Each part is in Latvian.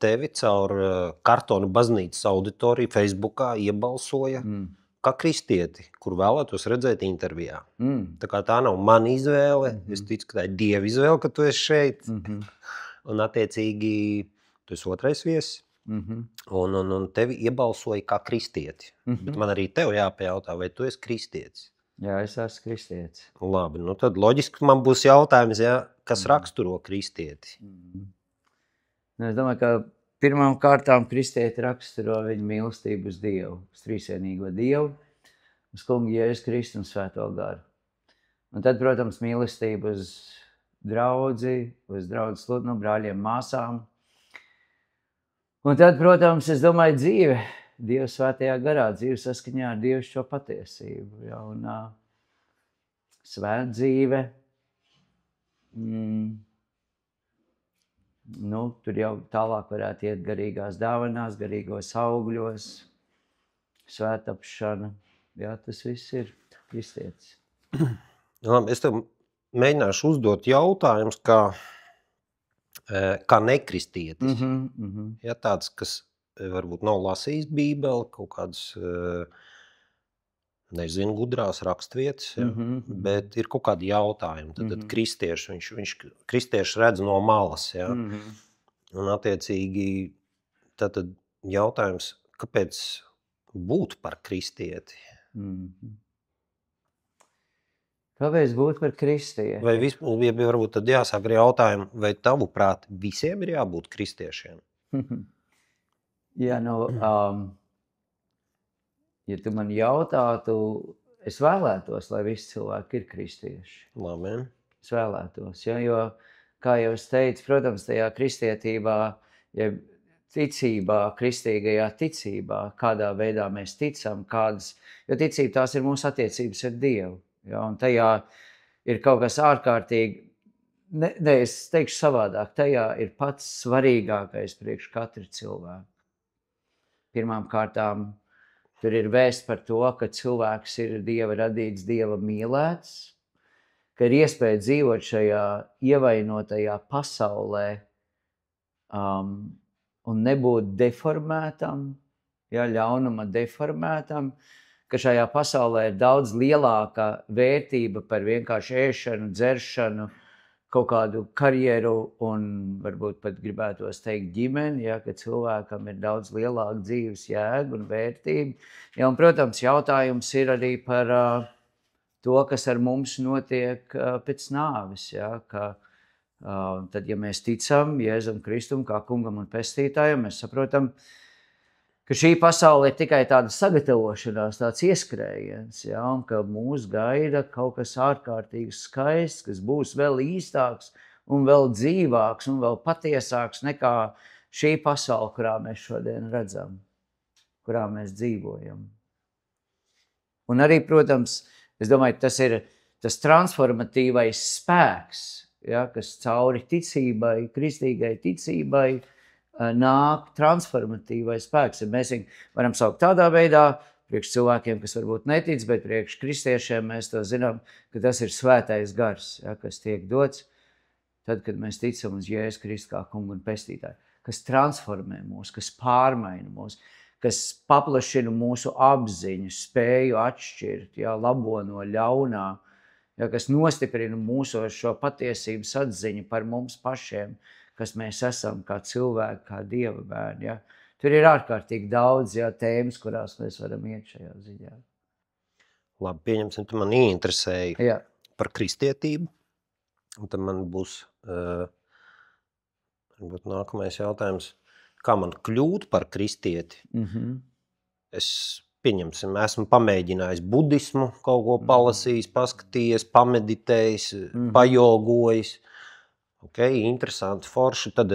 tevi caur kartona baznīcas auditoriju Facebookā iebalsoja kā kristieti, kur vēlētos redzēt intervijā. Tā kā tā nav mana izvēle, es ticu, ka tā ir Dieva izvēle, ka tu esi šeit. Un attiecīgi, tu esi otrais viesis. Un tevi iebalsoja kā kristieti. Bet man arī tev jāpajautā, vai tu esi kristietis? Jā, es esmu kristietis. Labi, nu tad loģiski man būs jautājums, ja, kas raksturo kristieti? Es domāju, ka pirmām kārtām kristieti raksturo viņa mīlestību uz Dievu, uz trīsvienīgo Dievu, uz Kungu Jēzus Kristu un Svēto garu. Un tad, protams, mīlestību uz draudzi, uz draudzes sludinu, brāļiem, māsām. Un tad, protams, es domāju, dzīve, Dieva svētajā garā, dzīve saskaņā ar dievišķo patiesību. Ja, un svēt dzīve, tur jau tālāk varētu iet garīgās dāvanās, garīgos augļos, svētapšana. Jā, tas viss ir kristietis. Labi, es tev mēģināšu uzdot jautājumus kā nekristietis. Ja, tāds, kas varbūt nav lasījis Bībeli, kaut kādas, nezinu, gudrās rakstvietas, ja, bet ir kaut kādi jautājumi. Tad kristieši, viņš kristieši redz no malas. Ja. Un attiecīgi, tad jautājums, kāpēc būt par kristieti? Kāpēc būt par kristieti? Vai varbūt tad jāsāk ar jautājumu, vai tavuprāt visiem ir jābūt kristiešiem? Jā, ja tu man jautātu, es vēlētos, lai visi cilvēki ir kristieši. Labi. Es vēlētos, ja, jo, kā jau es teicu, protams, tajā kristietībā, ja ticībā, kristīgajā ticībā, kādā veidā mēs ticam, jo ticība tās ir mūsu attiecības ar Dievu. Ja, un tajā ir kaut kas ārkārtīgi, es teikšu savādāk, tajā ir pats svarīgākais priekš katru cilvēku. Pirmām kārtām tur ir vēsts par to, ka cilvēks ir Dieva radīts, Dieva mīlēts, ka ir iespēja dzīvot šajā ievainotajā pasaulē un nebūt deformētam, ja, ļaunuma deformētam, ka šajā pasaulē ir daudz lielāka vērtība par vienkārši ēšanu, dzeršanu, kaut kādu karjeru un varbūt pat gribētos teikt ģimeni, ja, ka cilvēkam ir daudz lielāka dzīves jēga un vērtība. Ja, un, protams, jautājums ir arī par to, kas ar mums notiek pēc nāves. Ja, ka, tad, ja mēs ticam Jēzum Kristum kā kungam un pestītājam, mēs saprotam, ka šī pasaule ir tikai tāda sagatavošanās, tāds ieskrējiens, ja, un ka mūs gaida kaut kas ārkārtīgi skaists, kas būs vēl īstāks un vēl dzīvāks un vēl patiesāks nekā šī pasaule, kurā mēs šodien redzam, kurā mēs dzīvojam. Un arī, protams, es domāju, tas ir tas transformatīvais spēks, ja, kas cauri ticībai, kristīgai ticībai, nāk transformatīvais spēks. Mēs viņu varam saukt tādā veidā, priekš cilvēkiem, kas varbūt netic, bet priekš kristiešiem mēs to zinām, ka tas ir svētais gars, ja, kas tiek dots tad, kad mēs ticam uz Jēzus Kristu kā kungu un pestītāju, kas transformē mūs, kas pārmaina mūs, kas paplašina mūsu apziņu, spēju atšķirt, ja, labo no ļaunā, ja, kas nostiprina mūsos šo patiesības atziņu par mums pašiem, kas mēs esam kā cilvēki, kā Dieva bērni. Ja. Tur ir ārkārtīgi daudz tēmas, kurās mēs varam iet šajā ziņā. Labi, pieņemsim, tu man ieinteresēji par kristietību. Un tad man būs nākamais jautājums, kā man kļūt par kristieti? Es, pieņemsim, esmu pamēģinājis budismu, kaut ko palasījis, paskatījies, pameditējis, pajogojis. Okay, interesanti, forši, tad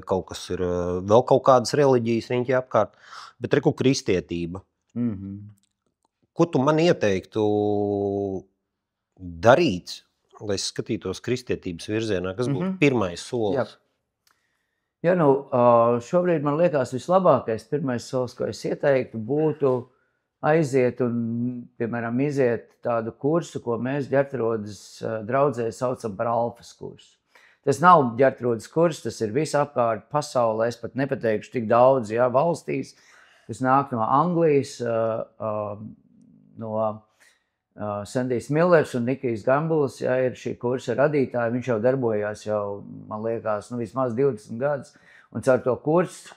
kaut kas ir, vēl kaut kādas reliģijas riņķi apkārt, bet reku kristietība. Ko tu man ieteiktu darīt, lai es skatītos kristietības virzienā? Kas būtu pirmais solis? Jā, šobrīd man liekas vislabākais pirmais solis, ko es ieteiktu, būtu aiziet un, piemēram, iziet tādu kursu, ko mēs ģertrodas draudzē saucam par alfas kursu. Tas nav Ģertrūdes kurs, tas ir visapkārt pasaulē, es pat nepateikšu tik daudz, ja, valstīs, kas nāk no Anglijas, no Sandijs Millers un Nikijs Gambuls, ja, ir šī kursa radītāji, viņš jau darbojās jau, man liekas, vismaz 20 gadus, un caur to kursu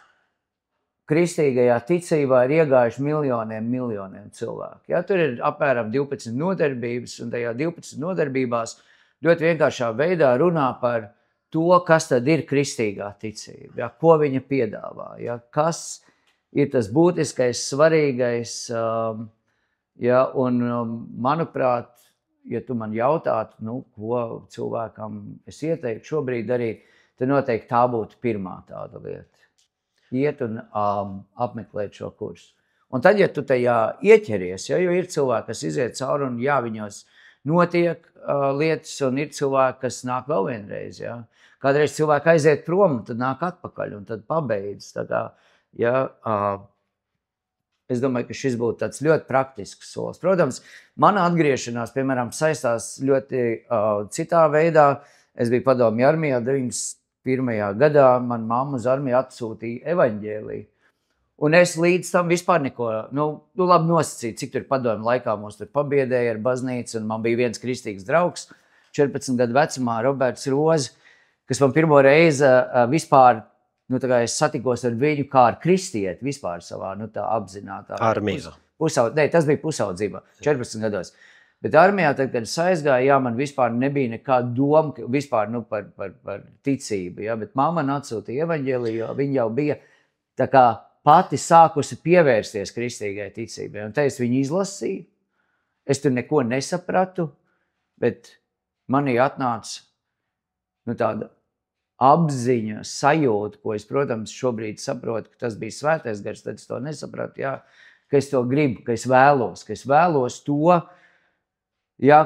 kristīgajā ticībā ir iegājuši miljoniem cilvēku. Ja, tur ir apmēram 12 nodarbības, un tajā 12 nodarbībās ļoti vienkāršā veidā runā par to, kas tad ir kristīgā ticība, ja, ko viņa piedāvā, ja, kas ir tas būtiskais, svarīgais, ja, un manuprāt, ja tu man jautātu, ko cilvēkam es ieteiktu šobrīd darīt, tad noteikti tā būtu pirmā tāda lieta. Iet un apmeklēt šo kursu. Un tad, ja tu tajā ieķeries, ja, jo ir cilvēki, kas iziet cauri un jā, viņos notiek lietas, un ir cilvēki, kas nāk vēl vienreiz. Ja. Kādreiz cilvēki aiziet prom, un tad nāk atpakaļ, un tad pabeidz. Tā kā, ja, es domāju, ka šis būtu tāds ļoti praktisks solis. Protams, mana atgriešanās, piemēram, saistās ļoti citā veidā. Es biju padomju armijā 91. gadā, man mamma uz armiju atsūtīja evaņģēliju. Un es līdz tam vispār neko, labi nosacīju, cik tur padomju laikā mūs tur pabiedēja ar baznīcu, un man bija viens kristīgs draugs, 14 gadu vecumā, Roberts Roze, kas man pirmo reizi vispār, es satikos ar viņu kā ar kristieti vispār savā, tā apzinātā. Armijā. Tas bija pusaudzībā, 14 gados. Bet armijā, tad, kad es aizgāju, man vispār nebija nekāda doma vispār, par ticību. Ja? Bet mamma atsūtīja evaņģēliju, jo viņa jau bija tā kā pati sākusi pievērsties kristīgai ticībai. Un te es viņu izlasīju, es tur neko nesapratu, bet manī atnāca tāda apziņa, sajūta, ko es, protams, šobrīd saprotu, ka tas bija svētais gars, tad es to nesapratu, ja? Ka es to gribu, ka es vēlos to, ja,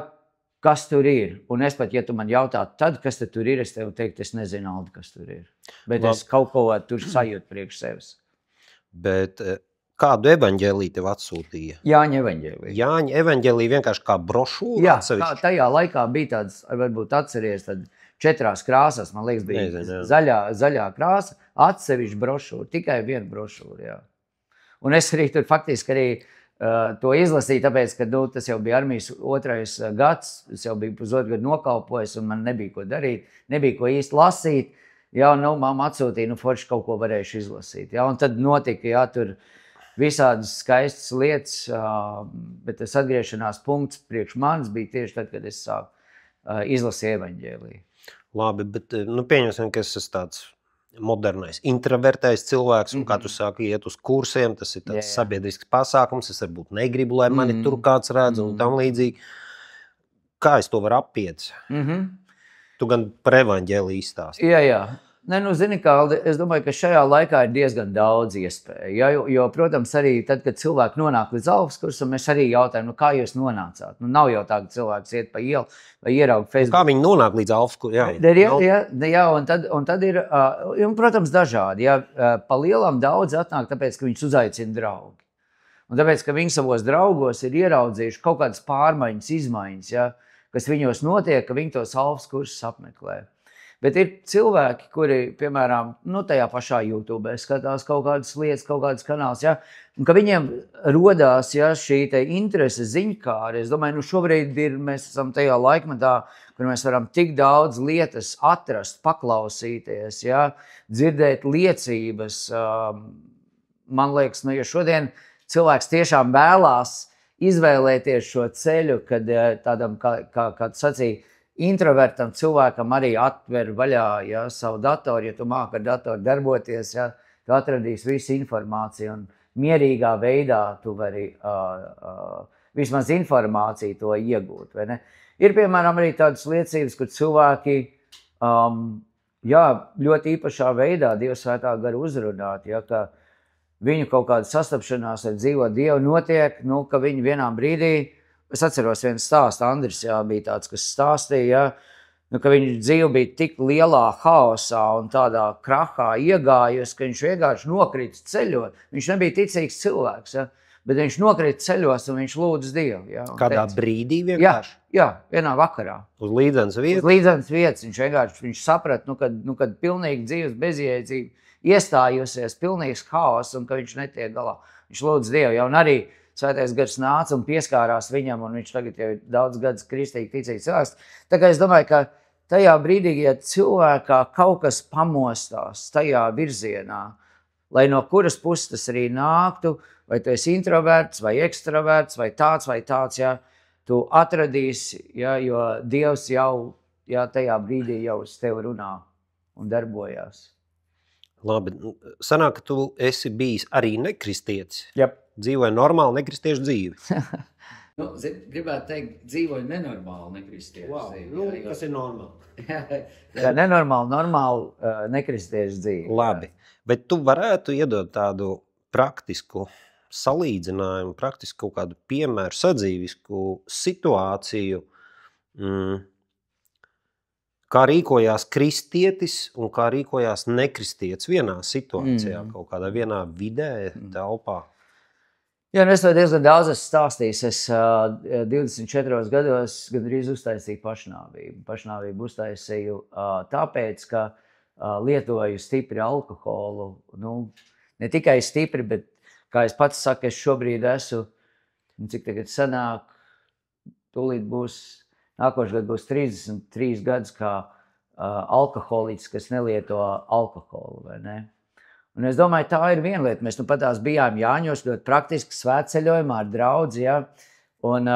kas tur ir. Un es pat, ja tu man jautātu, tad, kas tur ir, es tev teiktu, es nezinu, Aldi, kas tur ir. Bet es kaut ko tur sajūtu priekš sevis. Bet kādu evaņģēliju tev atsūtīja? Jāņa evaņģēliju. Jāņa evaņģēliju vienkārši kā brošūra? Jā, tajā laikā bija tāds, varbūt atceries, tad 4 krāsās, man liekas, bija zaļā krāsa, atsevišķa brošūra, tikai viena brošūra, jā. Un es arī tur faktiski arī to izlasīju, tāpēc, ka tas jau bija armijas 2. gads, es jau biju pusotru gadu nokalpojis, un man nebija ko darīt, nebija ko īsti lasīt. Jā, mamma atsūtīja, forši kaut ko varējuši izlasīt. Jā, un tad notika, jā, tur visādas skaistas lietas, bet tas atgriešanās punkts priekš manis bija tieši tad, kad es sāku izlasīt evaņģēliju. Labi, bet pieņemsim, ka es esmu tāds modernais, introvertais cilvēks, un kā tu sāki iet uz kursiem, tas ir tāds sabiedrisks pasākums, es varbūt negribu, lai mani tur kāds redz un tam līdzīgi. Kā es to varu apiet? Tu gan par evaņģēliju izstāsti. Jā. Zini, Kaldi, es domāju, ka šajā laikā ir diezgan daudz iespēju. Ja, jo, protams, arī tad, kad cilvēki nonāk līdz alfas kursam, mēs arī jautājam, kā jūs nonācāt? Nav jau tā, ka cilvēks iet pa ielu vai ieraug Facebook. Kā viņi nonāk līdz alfas kursam? Jā, un tad ir, protams, dažādi. Ja, pa lielam daudz atnāk, tāpēc, ka viņus uzaicina draugi. Un tāpēc, ka viņi savos draugos ir ieraudzījuši kaut kādas pārmaiņas, izmaiņas, ja, kas viņos notiek, ka viņi tos alfas kursus apmeklē. Bet ir cilvēki, kuri, piemēram, tajā pašā YouTube skatās kaut kādas lietas, kaut kādas kanāls, ja, un ka viņiem rodās, ja, šī te interese ziņkāri. Es domāju, šobrīd mēs esam tajā laikmetā, kur mēs varam tik daudz lietas atrast, paklausīties, ja, dzirdēt liecības. Man liekas, ja šodien cilvēks tiešām vēlās izvēlēties šo ceļu, kad tādam, kā sacīja, introvertam cilvēkam arī atver vaļā, ja, savu datoru, ja tu māki ar datoru darboties, ja, tu atradīsi visu informāciju un mierīgā veidā tu vari vismaz informāciju to iegūt. Vai ne? Ir, piemēram, arī tādas liecības, kur cilvēki ļoti īpašā veidā Dieva svētā gara uzrunāt, ja, ka viņu kaut kāda sastapšanās ar dzīvo Dievu notiek, ka viņi vienā brīdī. Es atceros vienu stāstu, Andris bija tāds, kas stāstīja, ka viņa dzīve bija tik lielā haosā un tādā krahā iegājusi, ka viņš vienkārši nokrita ceļot. Viņš nebija ticīgs cilvēks. Ja? bet viņš nokrita ceļos un viņš lūdz Dievu. Ja, Kādā brīdī vienkārši? Jā, vienā vakarā. Uz līdzenas vietas? Uz līdzenas vietas viņš saprata, kad pilnīgi dzīves bezjēdzība iestājusies, pilnīgs haoss un ka viņš netiek galā. Viņš lūdz Dievu, ja, un arī Svētais Gars nāca un pieskārās viņam, un viņš tagad jau ir daudz gadus kristīgi ticīgs cilvēks. Tā kā es domāju, ka tajā brīdī, ja cilvēkā kaut kas pamostās tajā virzienā, lai no kuras puses tas arī nāktu, vai tu esi introverts, vai ekstraverts, vai tāds, ja, tu atradīsi, ja, jo Dievs jau ja, tajā brīdī jau uz tevi runā un darbojās. Labi, sanāk, ka tu esi bijis arī nekristietis. Yep. Dzīvoja normāli nekristiešu dzīvi. Gribētu teikt, dzīvoja nenormāli nekristiešu dzīvi. Kas ir normāli? Jā, normāli nekristiešu dzīvi. Labi, bet tu varētu iedot tādu praktisku salīdzinājumu, praktisku kaut kādu piemēru, sadzīvisku situāciju, kā rīkojās kristietis un kā rīkojās nekristietis vienā situācijā, kaut kādā vienā vidē, telpā. Jā, es to diezgan daudz esmu stāstījis. Es 24 gados gandrīz uztaisīju pašnāvību. Pašnāvību uztaisīju tāpēc, ka lietoju stipri alkoholu. Nu, ne tikai stipri, bet, kā es pats saku, es šobrīd esmu, cik tagad sanāk, tūlīt būs, nākošais gads būs 33 gadus kā alkoholiķis, kas nelieto alkoholu, vai ne? Un es domāju, tā ir viena lieta. Mēs patās bijām Jāņos ļoti praktiski svētceļojumā ar draudzi, ja? Un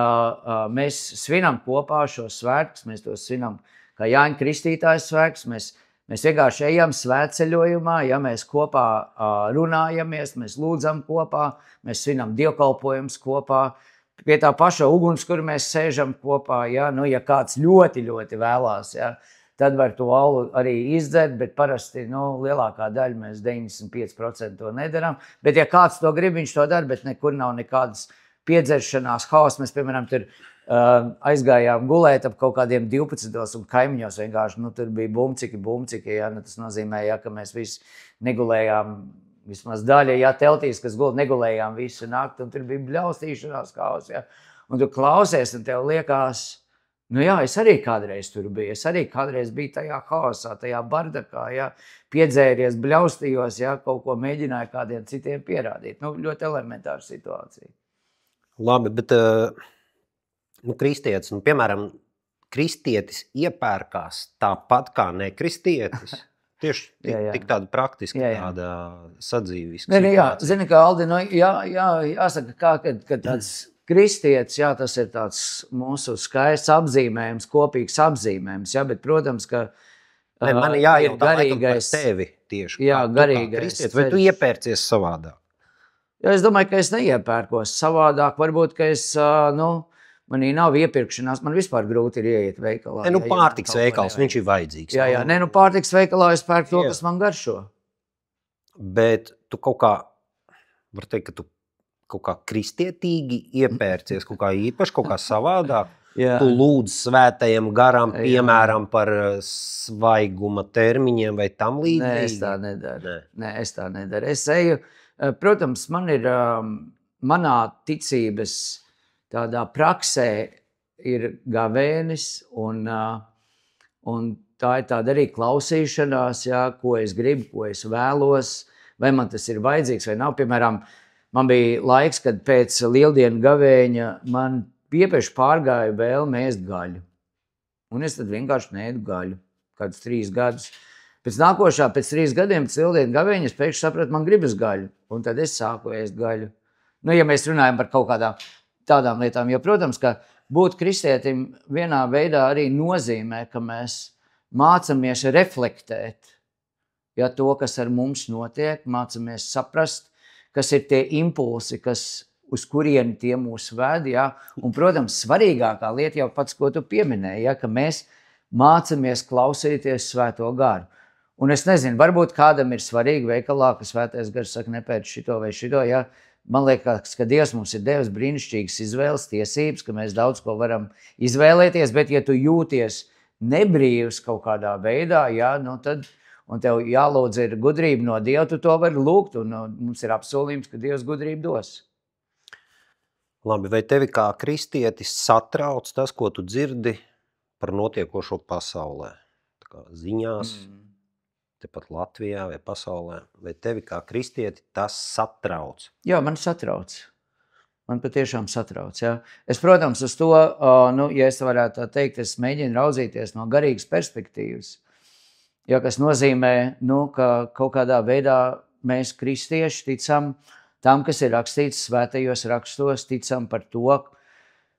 mēs svinam kopā šos svētkus, mēs tos svinam kā Jāņa Kristītājs svētkus, mēs vienkārši ejam svētceļojumā, ja mēs kopā runājamies, mēs lūdzam kopā, mēs svinam dievkalpojumus kopā, pie tā paša uguns, kur mēs sēžam kopā, ja, nu, ja kāds ļoti, ļoti vēlās, ja, tad var to alu arī izdzert, bet parasti, nu, lielākā daļa mēs 95% to nedaram. Bet, ja kāds to grib, viņš to dara, bet nekur nav nekādas piedzeršanās, haoss. Mēs, piemēram, tur aizgājām gulēt ap kaut kādiem 12. un kaimiņos vienkārši, nu, tur bija bumciki, ja, nu, tas nozīmē, ja, ka mēs visi negulējām, vismaz daļa, ja, teltīs, kas gulda, negulējām visu nakti, un tur bija bļaustīšanās haoss, ja, un tu klausies, un tev liekas, nu jā, es arī kādreiz tur biju, es arī kādreiz biju tajā haosā, tajā bardakā, ja, piedzēries, bļaustījos, ja, kaut ko mēģināju kādiem citiem pierādīt. Nu, ļoti elementāra situācija. Labi, bet nu, kristietis, nu, piemēram, kristietis iepērkās tāpat kā nekristietis. Tieši tik tāda praktiska, tāda sadzīviska situācija. Jā, zini, kā Aldi, nu, jāsaka, kā, kad tāds kristietis, jā, tas ir tāds mūsu skaists apzīmējums, kopīgs apzīmējums, jā, bet, protams, ka man jājautā garīgais par tevi tieši. Jā, garīgais. Vai tu iepērcies savādāk? Jā, es domāju, ka es neiepērkos savādāk. Varbūt, ka es, manī nav iepirkšanās, man vispār grūti ir ieiet veikalā. Nu, pārtiks veikals, viņš ir vajadzīgs. Jā, pārtiks veikalā es pērku to, kas man garšo. Bet tu kaut kā, var teikt, ka tu kaut kā kristietīgi iepērcies, kaut kā īpaši, kaut kā savādāk. Tu lūdz svētajam garam, piemēram, par svaiguma termiņiem vai tam līdzīgi? Nē, es tā nedaru. Nē, es tā nedaru. Es eju, protams, man ir manā ticības tādā praksē ir gavēnis un tā ir tāda arī klausīšanās, jā, ko es gribu, ko es vēlos, vai man tas ir vajadzīgs vai nav. Piemēram, man bija laiks, kad pēc lieldienu gavēņa man piepieši pārgāja vēlme ēst gaļu. Un es tad vienkārši neēdu gaļu, kādus 3 gadus. Pēc 3 gadiem, pēc lieldienu gavēņa, es pēkšņi sapratu, man gribas gaļu. Un tad es sāku ēst gaļu. Nu, ja mēs runājam par kaut kādām tādām lietām, jo, protams, ka būt kristietim vienā veidā arī nozīmē, ka mēs mācamies reflektēt, ja to, kas ar mums notiek, mācamies saprast, kas ir tie impulsi, uz kurieni tie mūs ved. Ja? Un, protams, svarīgākā lieta jau pats, ko tu pieminēji, ja? Ka mēs mācamies klausīties Svēto garu. Un es nezinu, varbūt kādam ir svarīgi veikalā, ka Svētais gars saka nepēc šito vai šito. Ja? Man liekas, ka Dievs mums ir devis brīnišķīgas izvēles tiesības, ka mēs daudz ko varam izvēlēties, bet ja tu jūties nebrīvs kaut kādā veidā, ja? Nu, tad un tev jālūdz ir gudrība no Dieva, tu to vari lūgt, un mums ir apsolījums, ka Dievs gudrību dos. Labi, vai tevi kā kristietis satrauc tas, ko tu dzirdi par notiekošo pasaulē? Tā kā ziņās, tepat Latvijā vai pasaulē, vai tevi kā kristieti tas satrauc? Jā, man satrauc. Man patiešām satrauc, jā. Es, protams, uz to, ja es varētu tā teikt, es mēģinu raudzīties no garīgas perspektīvas. Ja, kas nozīmē, ka kaut kādā veidā mēs kristieši ticam tam, kas ir rakstīts svētajos rakstos, ticam par to,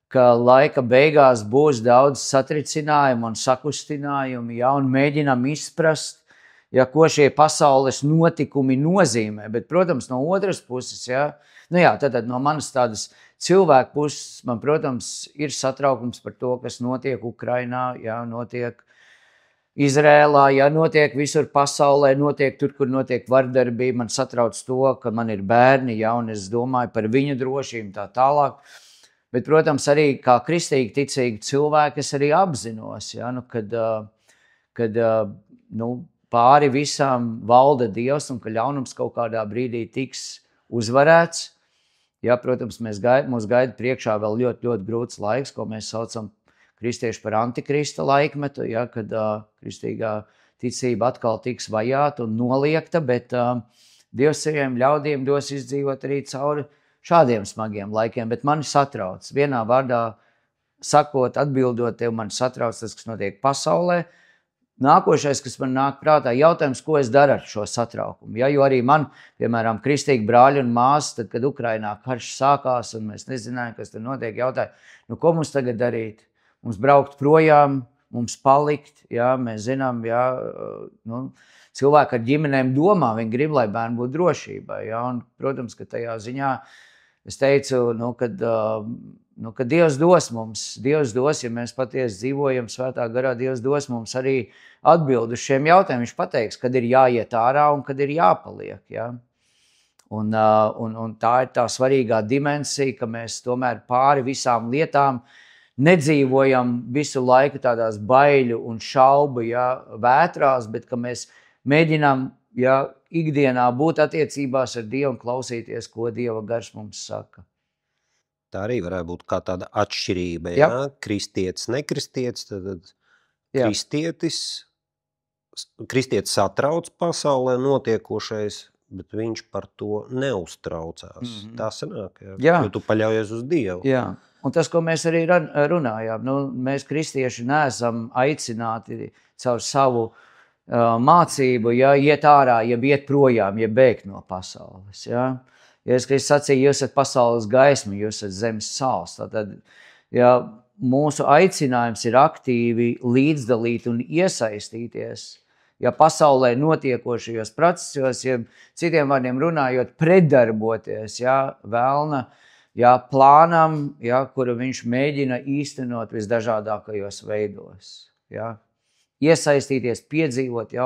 ka laika beigās būs daudz satricinājumu un sakustinājumu, ja, un mēģinam izprast, ja, ko šie pasaules notikumi nozīmē. Bet, protams, no otras puses, ja, tad no manas tādas cilvēku puses, man, protams, ir satraukums par to, kas notiek Ukrainā, ja, notiek Izrēlā, ja, notiek visur pasaulē, notiek tur, kur notiek vardarbība. Man satrauc to, ka man ir bērni, ja, un es domāju par viņu drošību tā tālāk. Bet, protams, arī kā kristīgi ticīgi cilvēki, es arī apzinos, ja, kad pāri visām valda Dievs un ka ļaunums kaut kādā brīdī tiks uzvarēts. Ja, protams, mūs gaida priekšā vēl ļoti, ļoti grūts laiks, ko mēs saucam kristieši par antikrista laikmetu, ja, kad kristīgā ticība atkal tiks vajāta un noliekta, bet Dievs saviem ļaudīm dos izdzīvot arī cauri šādiem smagiem laikiem, bet mani satrauc. Vienā vārdā sakot, atbildot tev, mani satrauc tas, kas notiek pasaulē. Nākošais, kas man nāk prātā, jautājums, ko es daru ar šo satraukumu. Ja, jo arī man, piemēram, kristīgi brāļi un māsas, tad, kad Ukrainā karš sākās un mēs nezinājām, kas tur notiek, jautāja, ko mums tagad darīt? Mums braukt projām, mums palikt, ja, mēs zinām, ja, cilvēki ar ģimenēm domā, viņi grib, lai bērni būtu drošībā. Ja, un, protams, ka tajā ziņā es teicu, ka Dievs dos mums, ja mēs patiesi dzīvojam svētā garā, Dievs dos mums arī atbildi uz šiem jautājumiem. Viņš pateiks, kad ir jāiet ārā un kad ir jāpaliek. Ja. Un tā ir tā svarīgā dimensija, ka mēs tomēr pāri visām lietām nedzīvojam visu laiku tādās baiļu un šaubu, ja, vētrās, bet ka mēs mēģinām, ja, ikdienā būt attiecībās ar Dievu un klausīties, ko Dieva gars mums saka. Tā arī varētu būt kā tāda atšķirība, ja? Kristietis, nekristietis, tad kristietis satrauc pasaulē notiekošais, bet viņš par to neuztraucās. Tā sanāk, ja? Jo tu paļaujies uz Dievu. Jā. Un tas, ko mēs arī runājām, mēs kristieši neesam aicināti caur savu mācību, ja, iet ārā, ja iet projām, ja bēgt no pasaules. Ja. Ja es sacīju, jūs esat pasaules gaisma, jūs esat zemes sāls. Tad, ja mūsu aicinājums ir aktīvi līdzdalīt un iesaistīties, ja pasaulē notiekošajos procesos, ja citiem vārdiem runājot, pretdarboties, ja, vēlna, ja, plānam, ja, kuru viņš mēģina īstenot visdažādākajos veidos. Ja. Iesaistīties, piedzīvot, ja,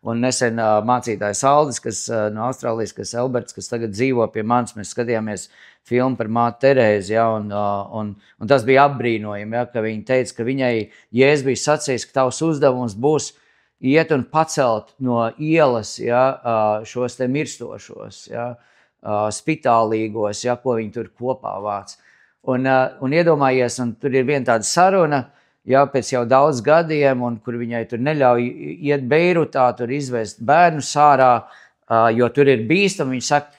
un nesen mācītājs Aldis, kas no Austrālijas, kas Elberts, kas tagad dzīvo pie manis, mēs skatījāmies filmu par māti Terēzi, ja, un tas bija apbrīnojami, ja, ka viņa teica, ka viņai Jēzus bija sacījis, ka tavs uzdevums būs iet un pacelt no ielas, ja, šos te mirstošos, ja, spitālīgos, ja, ko viņi tur kopā vāc. Un iedomājies, un tur ir viena tāda saruna, ja, pēc jau daudz gadiem, un kur viņai tur neļauj iet Beirutā, tur izvest bērnus ārā, jo tur ir bīstami. Viņi saka,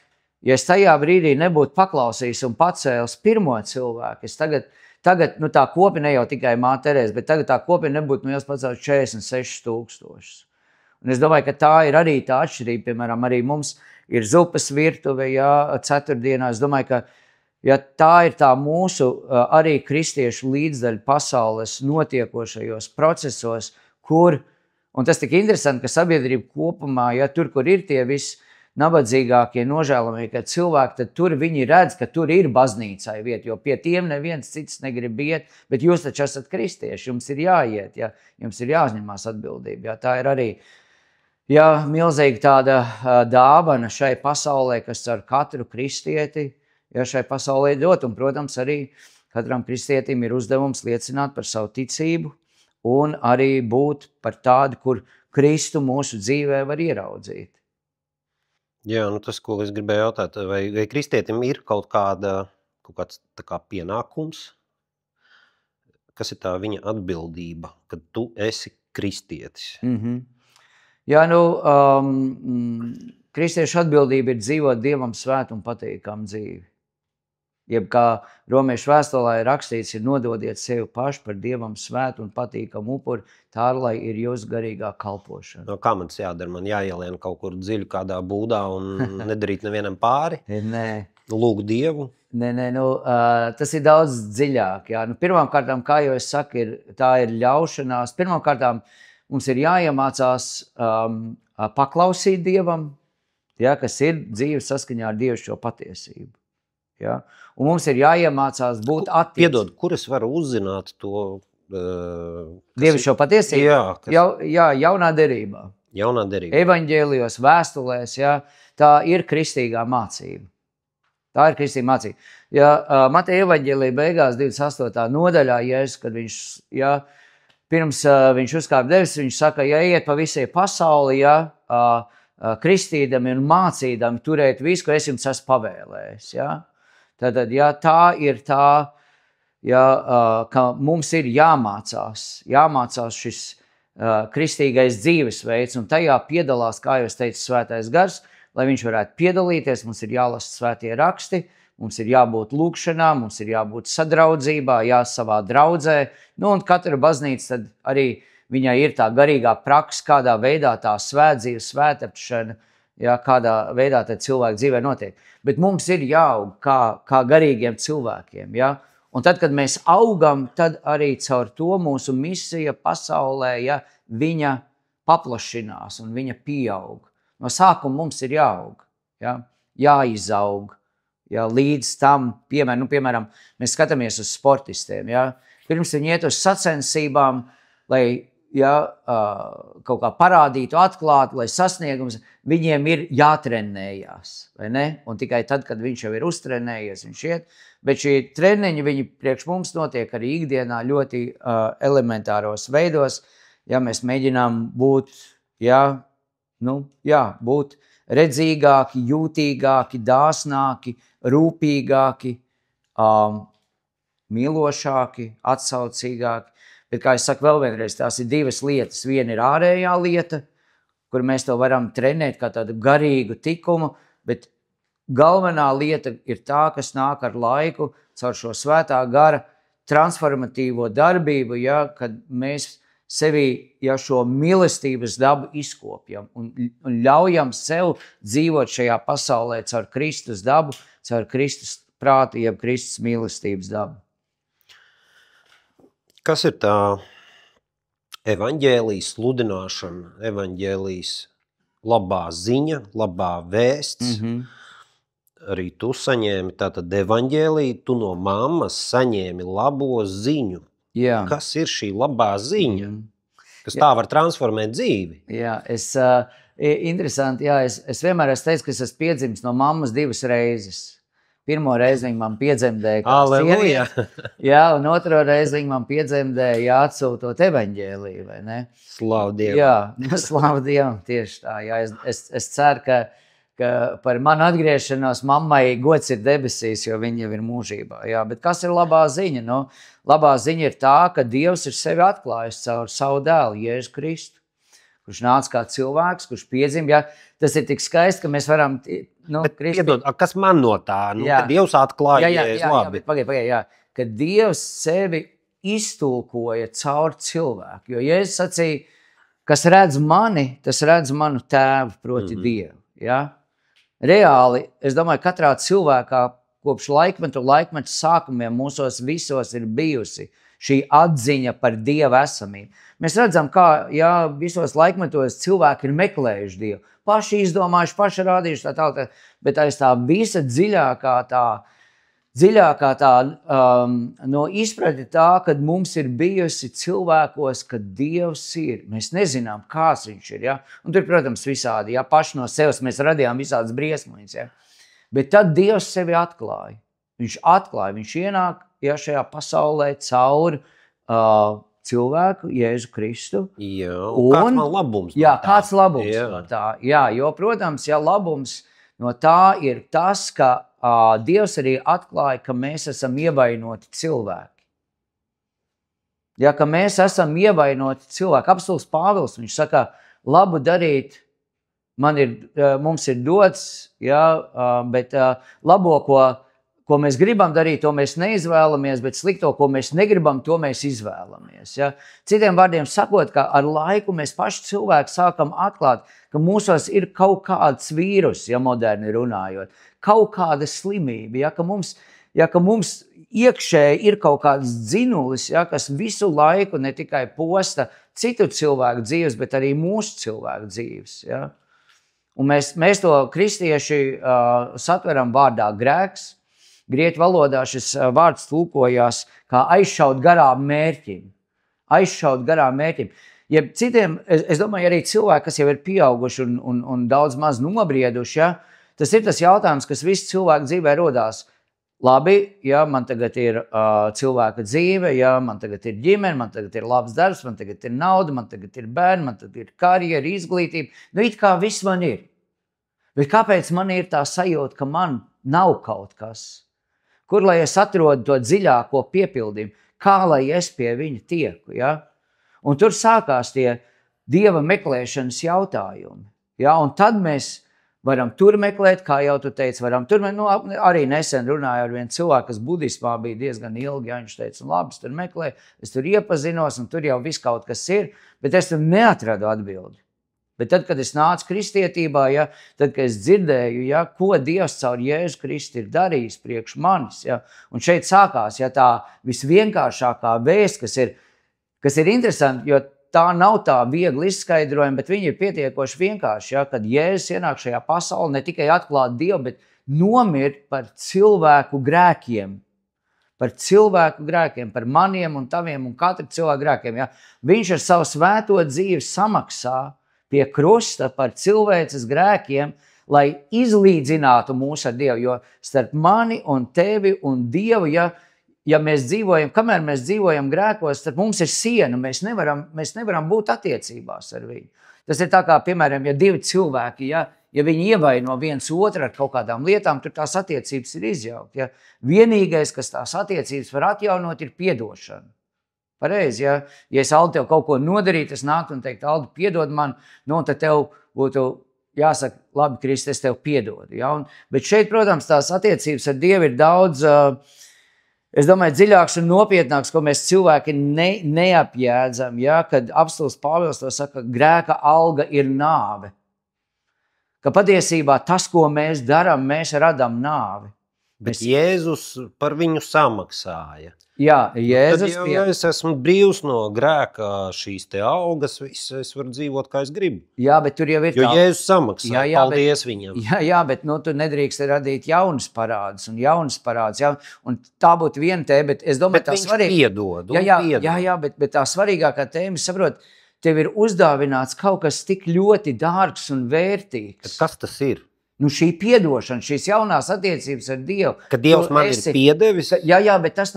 ja es tajā brīdī nebūtu paklausījis un pacēlis pirmo cilvēku, es tagad tā kopiena ne jau tikai māte Terēze, bet tagad tā kopiena nebūtu no ielas pacēlis 46,000. Un es domāju, ka tā ir arī tā atšķirība, piemēram, arī mums ir zupas virtuve, ja, ceturtdienā. Es domāju, ka ja tā ir tā mūsu arī kristiešu līdzdaļa pasaules notiekošajos procesos, kur, un tas tik interesanti, ka sabiedrība kopumā, ja tur, kur ir tie visnabadzīgākie, nožēlamīgie cilvēki, tad tur viņi redz, ka tur ir baznīcai vieta, jo pie tiem neviens cits negrib iet, bet jūs taču esat kristieši, jums ir jāiet, ja, jums ir jāuzņemās atbildība. Ja, tā ir arī milzīga tāda dāvana šai pasaulē, kas ar katru kristieti, ja, šai pasaulē dot, un, protams, arī katram kristietim ir uzdevums liecināt par savu ticību un arī būt par tādu, kur Kristu mūsu dzīvē var ieraudzīt. Jā, tas, ko es gribēju jautāt, vai kristietim ir kaut kāda kaut kāds tā kā pienākums? Kas ir tā viņa atbildība, kad tu esi kristietis? Jā, kristiešu atbildība ir dzīvot Dievam svētu un patīkamu dzīvi. Jeb kā Romiešu vēstulē ir rakstīts, ir nododiet sevi paši par Dievam svētu un patīkamu upuri, tā lai ir jūsu garīgā kalpošana. No, kā man tas jādara? Man jāielien kaut kur dziļi kādā būdā un nedarīt nevienam pāri? Nē. Lūgt Dievu? Nē, tas ir daudz dziļāk. Jā. Pirmkārt, kā jau es saku, tā ir ļaušanās. Pirmkārt, mums ir jāiemācās paklausīt Dievam, jā, kas ir dzīve saskaņā ar dievišķo patiesību. Ja? Un mums ir jāiemācās būt attiecībā. Piedod, kur es varu uzzināt to? Dievišķo patiesību? Jā, jaunā derībā. Jaunā derībā. Evaņģēlijos, vēstulēs, jā, tā ir kristīgā mācība. Tā ir kristīga mācība. Ja, Mateja evaņģēlija beigās 28. nodaļā, Jēzus, kad viņš, ja, pirms viņš uzkāpa debesis, viņš saka, ja iet pa visai pasauli, ja, kristīdami un mācīdami turēt visu, ko es jums esmu pavēlējis. Ja. Tātad, ja tā ir tā, ja, ka mums ir jāmācās šis kristīgais dzīvesveids, un tajā piedalās, kā jau es teicu, svētais gars, lai viņš varētu piedalīties, mums ir jālasa svētie raksti, mums ir jābūt lūkšanā, mums ir jābūt sadraudzībā, savā draudzē, un katra baznīca tad arī viņai ir tā garīgā praksa, kādā veidā tā svētdzīve, svētapšana, ja, kādā veidā tad cilvēku dzīvē notiek. Bet mums ir jāaug kā garīgiem cilvēkiem. Ja? Un tad, kad mēs augam, tad arī caur to mūsu misija pasaulē, ja, viņa paplašinās un viņa pieaug. No sākuma mums ir jāaug, ja? Jāizaug. Ja? Līdz tam, piemēram, mēs skatāmies uz sportistiem. Ja? Pirms viņi iet uz sacensībām, lai kaut kā parādītu, atklātu, lai sasniegums, viņiem ir jātrenējās, vai ne? Un tikai tad, kad viņš jau ir uztrenējies, viņš iet. Bet šī treniņi, viņi priekš mums notiek arī ikdienā ļoti elementāros veidos, ja mēs mēģinām būt, būt redzīgāki, jūtīgāki, dāsnāki, rūpīgāki, mīlošāki, atsaucīgāki. Bet, kā es saku vēl vienreiz, tās ir divas lietas. Viena ir ārējā lieta, kur mēs to varam trenēt kā tādu garīgu tikumu, bet galvenā lieta ir tā, kas nāk ar laiku, caur šo svētā gara transformatīvo darbību, ja, kad mēs sevi šo mīlestības dabu izkopjam un ļaujam sev dzīvot šajā pasaulē caur Kristus dabu, caur Kristus prātu, jeb Kristus mīlestības dabu. Kas ir tā evaņģēlijas sludināšana, evaņģēlijas labā ziņa, labā vēsts? Arī tu saņēmi tātad evaņģēliju, tu no mammas saņēmi labo ziņu. Jā. Kas ir šī labā ziņa? Kas tā var transformēt dzīvi? Jā, interesanti, es vienmēr esmu teicis, ka es esmu piedzimis no mammas 2 reizes. Pirmo reizi viņa man piedzemdēja kā sieviete, un otro reizi viņa man piedzemdēja atsūtot evaņģēliju, vai ne? Slavu Dievu. Jā, slavu Dievam, tieši tā. Jā, es ceru, ka par manu atgriešanos mammai gods ir debesīs, jo viņa jau ir mūžībā. Jā, bet kas ir labā ziņa? Nu, labā ziņa ir tā, ka Dievs ir sevi atklājis caur savu dēlu, Jēzu Kristu, kurš nāca kā cilvēks, kurš piedzim. Ja, tas ir tik skaisti, ka mēs varam... Piedod, kas man no tā? Kad Dievs atklāja Jēzu, labi. Pagaid, kad Dievs sevi iztulkoja caur cilvēku. Jo Jēzus sacīja, kas redz mani, tas redz manu tēvu, proti Dievu. Ja? Reāli, es domāju, katrā cilvēkā kopš laikmetu sākumiem mūsos visos ir bijusi šī atziņa par Dieva esamību. Mēs redzam, kā visos laikmetos cilvēki ir meklējuši Dievu. Paši izdomājuši, paši rādījuši tā, bet aiz tā visa dziļākā tā no izpratne tā, kad mums ir bijusi cilvēkos, ka Dievs ir. Mēs nezinām, kāds viņš ir. Ja? Un tur, protams, visādi, paši no sevis mēs radījām visādas briesmoņas. Ja? Bet tad Dievs sevi atklāja. Viņš ienāk šajā pasaulē caur cilvēku, Jēzu Kristu. Jā, un kāds man labums no tā? Kāds labums no tā? Jā, jo, protams, labums no tā ir tas, ka Dievs arī atklāja, ka mēs esam ievainoti cilvēki. Ja, ka mēs esam ievainoti cilvēki. Apostuls Pāvils, viņš saka, labu darīt mums ir dots, ja, bet labo, ko mēs gribam darīt, to mēs neizvēlamies, bet slikto, ko mēs negribam, to mēs izvēlamies. Ja. Citiem vārdiem sakot, ka ar laiku mēs paši cilvēki sākam atklāt, ka mūsos ir kaut kāds vīrus, ja moderni runājot, kaut kāda slimība, ja, ka mums iekšēji ir kaut kāds dzinulis, ja, kas visu laiku ne tikai posta citu cilvēku dzīves, bet arī mūsu cilvēku dzīves. Ja. Un mēs to kristieši satveram vārdā grēks. Grieķu valodā šis vārds tulkojās kā aizšaut garām mērķim. Aizšaut garām mērķim. Ja citiem, es domāju, arī cilvēki, kas jau ir pieauguši un daudz maz nobrieduši, ja, tas ir tas jautājums, kas visu cilvēku dzīvē rodās. Labi, ja man tagad ir cilvēka dzīve, ja man tagad ir ģimene, man tagad ir labs darbs, man tagad ir nauda, man tagad ir bērni, man tagad ir karjera, izglītība. Nu, it kā viss man ir. Bet kāpēc man ir tā sajūta, ka man nav kaut kas? Kur lai es atrodu to dziļāko piepildījumu? Kā lai es pie viņa tieku? Ja? Un tur sākās tie Dieva meklēšanas jautājumi. Ja? Un tad mēs varam tur meklēt, kā jau tu teici, arī nesen runāju ar vienu cilvēku, kas budismā bija diezgan ilgi, ja viņš teica, labi, es tur meklēju, es tur iepazinos, un tur jau viss kaut kas ir, bet es tur neatradu atbildi. Bet tad, kad es nācu kristietībā, ja, tad, kad es dzirdēju, ja, ko Dievs caur Jēzu Kristu ir darījis priekš manis, ja, un šeit sākās ja, tā visvienkāršākā vēsts, kas ir interesanti, jo tā nav tā viegli izskaidrojama, bet viņi ir pietiekoši vienkārši, ja, kad Jēzus ienāk šajā pasaulē ne tikai atklāt Dievu, bet nomirt par cilvēku grēkiem. Par cilvēku grēkiem, par maniem un taviem un katra cilvēku grēkiem. Ja. Viņš ar savu svēto dzīvi samaksā pie krusta par cilvēces grēkiem, lai izlīdzinātu mūs ar Dievu, jo starp mani un tevi un Dievu, ja mēs dzīvojam, kamēr mēs dzīvojam grēkos, tad mums ir siena, mēs nevaram būt attiecībās ar viņu. Tas ir tā kā, piemēram, ja divi cilvēki, ja viņi ievaino viens otru ar kaut kādām lietām, tur tās attiecības ir izjaukt. Ja. Vienīgais, kas tās attiecības var atjaunot, ir piedošana. Pareizi, ja es, Aldi, tev kaut ko nodarītu, es nāktu un teiktu, Aldi, piedod man, nu, tad tev būtu jāsaka, labi, Kristi, es tev piedodu. Ja? Bet šeit, protams, tās attiecības ar Dievu ir daudz, es domāju, dziļāks un nopietnāks, ko mēs cilvēki neapjēdzam, ja? Kad apostols Pāvils to saka, grēka alga ir nāve. Ka patiesībā tas, ko mēs darām, mēs radām nāvi. Bet Jēzus par viņu samaksāja. Jā, Jēzus. Tad, ja es esmu brīvs no grēka šīs te algas, es varu dzīvot, kā es gribu. Jā, bet tur jau ir jo Jēzus samaksāja, paldies viņam. Jā, bet tu nedrīkst radīt jaunas parādas un jaunas parādas. Jā, un tā būtu viena tēma, bet es domāju, tā svarīga. Jā, bet tā svarīgākā tēma, saprot, tev ir uzdāvināts kaut kas tik ļoti dārgs un vērtīgs. Bet kas tas ir? Nu, šī piedošana, šīs jaunās attiecības ar Dievu. Ka Dievs man ir piedevis? Jā, bet tās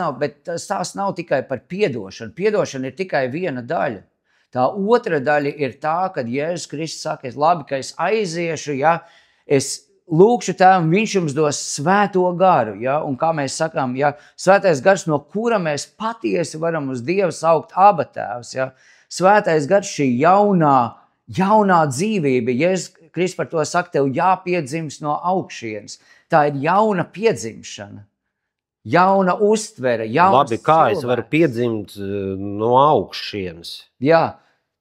nav tikai par piedošanu. Piedošana ir tikai viena daļa. Tā otra daļa ir tā, kad Jēzus Kristus saka, labi, ka es aiziešu, ja, es lūkšu Tēvam, viņš jums dos svēto garu. Ja, un kā mēs sakām, ja, svētais gars, no kura mēs patiesi varam uz Dievu saukt Aba Tēvs. Ja. Svētais gars, šī jaunā dzīvība, Jēzus Kristus par to saka, tev jāpiedzimst no augšienes. Tā ir jauna piedzimšana, jauna uztvere, jauns Labi, kā cilvēks. Es varu piedzimt no augšienes? Jā,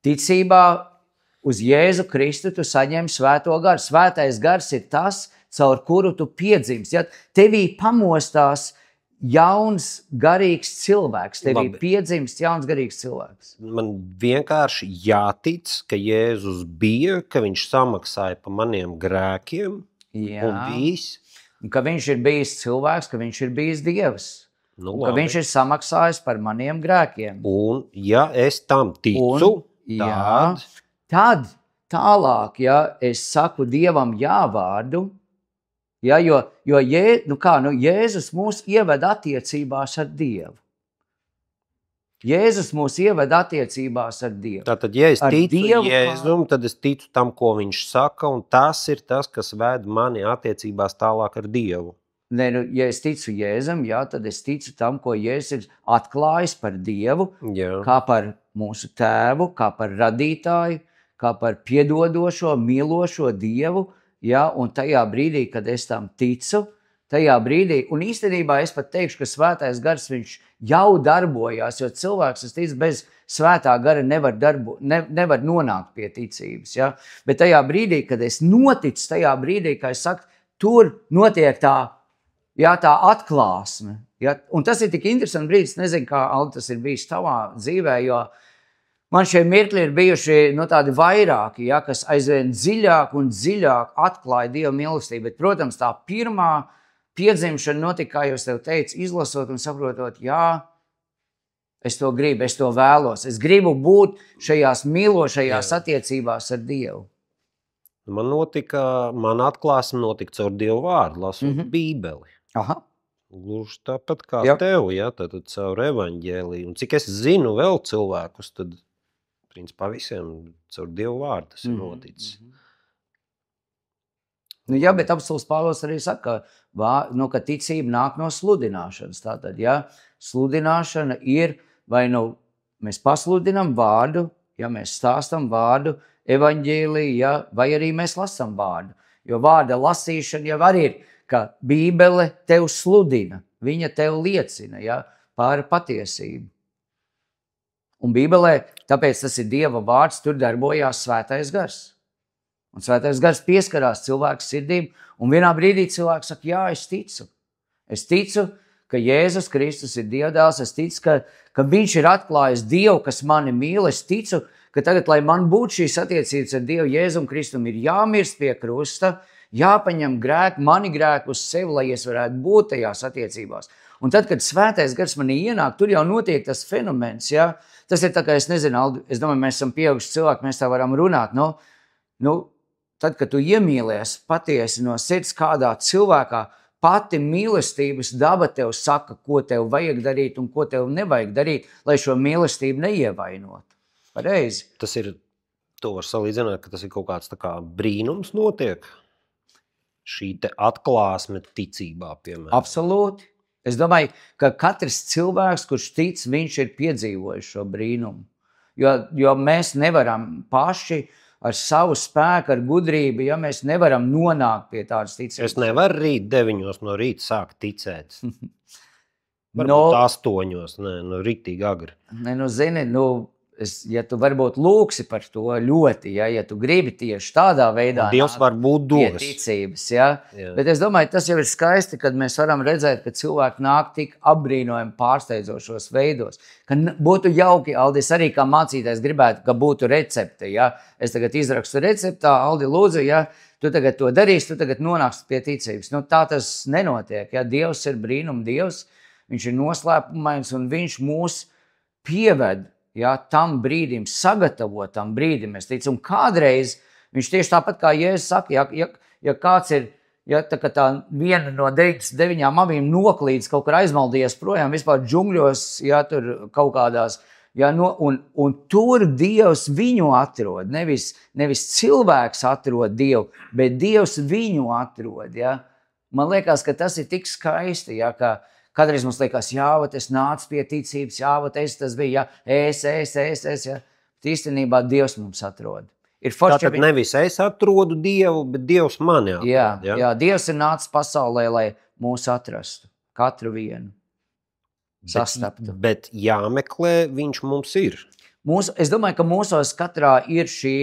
ticībā uz Jēzu Kristu tu saņem svēto garu. Svētais gars ir tas, caur kuru tu piedzimst. Ja? Tevī pamostās jauns, garīgs cilvēks. Tevī piedzimst jauns, garīgs cilvēks. Man vienkārši jātic, ka Jēzus bija, ka viņš samaksāja par maniem grēkiem. Jā. Un viss. Un ka viņš ir bijis cilvēks, ka viņš ir bijis Dievs. Nu, ka viņš ir samaksājis par maniem grēkiem. Un, ja es tam ticu, tad tālāk, ja es saku Dievam jāvārdu, ja, jo Jēzus mūs ieved attiecībās ar Dievu. Jēzus mūs ieved attiecībās ar Dievu. Tātad, ja es ticu Jēzum, tad es ticu tam, ko viņš saka, un tas ir tas, kas ved mani attiecībās tālāk ar Dievu. Ja es ticu Jēzum, jā, tad es ticu tam, ko Jēzus ir atklājis par Dievu, kā par mūsu tēvu, kā par radītāju, kā par piedodošo, mīlošo Dievu, jā, un tajā brīdī, kad es tam ticu, tajā brīdī, un īstenībā es pat teikšu, ka svētais gars viņš jau darbojās, jo cilvēks, es ticu, bez svētā gara nevar nonākt pie ticības, jā, bet tajā brīdī, kad es noticu, tajā brīdī, kā es saku, tur notiek tā atklāsme. Ja? Un tas ir tik interesants brīdis, nezinu, kā Aldi tas ir bijis tavā dzīvē, jo man šie mirkļi ir bijuši tādi vairāki, ja, kas aizvien dziļāk un dziļāk atklāja Dieva mīlestību. Bet, protams, tā pirmā piedzimšana notika, kā jūs tev teicu, izlasot un saprotot, jā, es to gribu, es to vēlos. Es gribu būt šajās mīlošajās attiecībās ar Dievu. Man atklāsme notika caur Dievu vārdu, lasot Bībeli. Aha. Gluži tāpat kā tev, ja, tad caur evaņģēliju. Un cik es zinu vēl cilvēkus, tad, principā, visiem caur Dievu vārdu tas ir noticis. Jā, bet apostuls Pāvils arī saka, ka ticība nāk no sludināšanas. Tātad, ja sludināšana ir, vai mēs pasludinam vārdu, ja mēs stāstam vārdu, evaņģēliju, ja, vai arī mēs lasām vārdu. Jo vārda lasīšana jau arī ir, ka Bībele tev sludina, viņa tev liecina, ja, par patiesību. Un Bībelē, tāpēc tas ir Dieva vārds, tur darbojās svētais gars. Un svētais gars pieskarās cilvēku sirdīm, un vienā brīdī cilvēks saka, jā, es ticu. Es ticu, ka Jēzus Kristus ir Dieva dēls, es ticu, ka viņš ir atklājis Dievu, kas mani mīl, es ticu, ka tagad, lai man būtu šīs attiecības ar Dievu Jēzum Kristum, ir jāmirst pie krusta, jāpaņem mani grēku uz sevi, lai es varētu būt tajās attiecībās. Un tad, kad svētais gars manī ienāk, tur jau notiek tas fenomens, ja? Tas ir tā kā, es nezinu, Aldi, es domāju, mēs esam pieauguši cilvēki, mēs tā varam runāt, tad, kad tu iemīlies patiesi no sirds kādā cilvēkā, pati mīlestības daba tev saka, ko tev vajag darīt un ko tev nevajag darīt, lai šo mīlestību neievainot. Pareizi. To var salīdzināt, ka tas ir kaut kāds tā kā brīnums notiek. Šī te atklāsme ticībā, piemēram. Absolūti. Es domāju, ka katrs cilvēks, kurš tic, viņš ir piedzīvojis šo brīnumu. Jo mēs nevaram paši ar savu spēku, ar gudrību, ja mēs nevaram nonākt pie tādas ticības. Es nevaru rīt 9 no rīta sākt ticēt. Varbūt 8, rītīgi agri. Zini, ja tu varbūt lūksi par to ļoti, ja tu gribi tieši tādā veidā Dievs varbūt dos ticības, ja? Bet es domāju, tas jau ir skaisti, kad mēs varam redzēt, ka cilvēki nāk tik apbrīnojami pārsteidzošos veidos. Ka būtu jauki, Aldi, es arī kā mācītājs gribētu, ka būtu recepte, ja? Es tagad izrakstu receptā, Aldi, lūdzu, ja tu tagad to darīsi, tu tagad nonāksi pie ticības. Tā tas nenotiek, ja? Dievs ir brīnum Dievs, viņš ir noslēpumains un viņš mūs pieved, ja, tam brīdim, sagatavotam brīdim, es ticu, un kādreiz viņš tieši tāpat kā Jēzus saka, ja kāds ir, ja tā viena no 99 avīm noklīdz, kaut kur aizmaldījies projām, vispār džungļos, ja tur kaut kādās, ja, un tur Dievs viņu atrod, nevis cilvēks atrod Dievu, bet Dievs viņu atrod, ja. Man liekas, ka tas ir tik skaisti, ja, ka kādreiz mums liekas, es nācu pie ticības, tas bija, ja. Īstenībā Dievs mums atrod. Tātad nevis es atrodu Dievu, bet Dievs mani atrod. Jā, Dievs ir nācis pasaulē, lai mūs atrastu. Katru vienu. Sastaptu. Bet jāmeklē viņš mums ir. Es domāju, ka mūsos katrā ir šī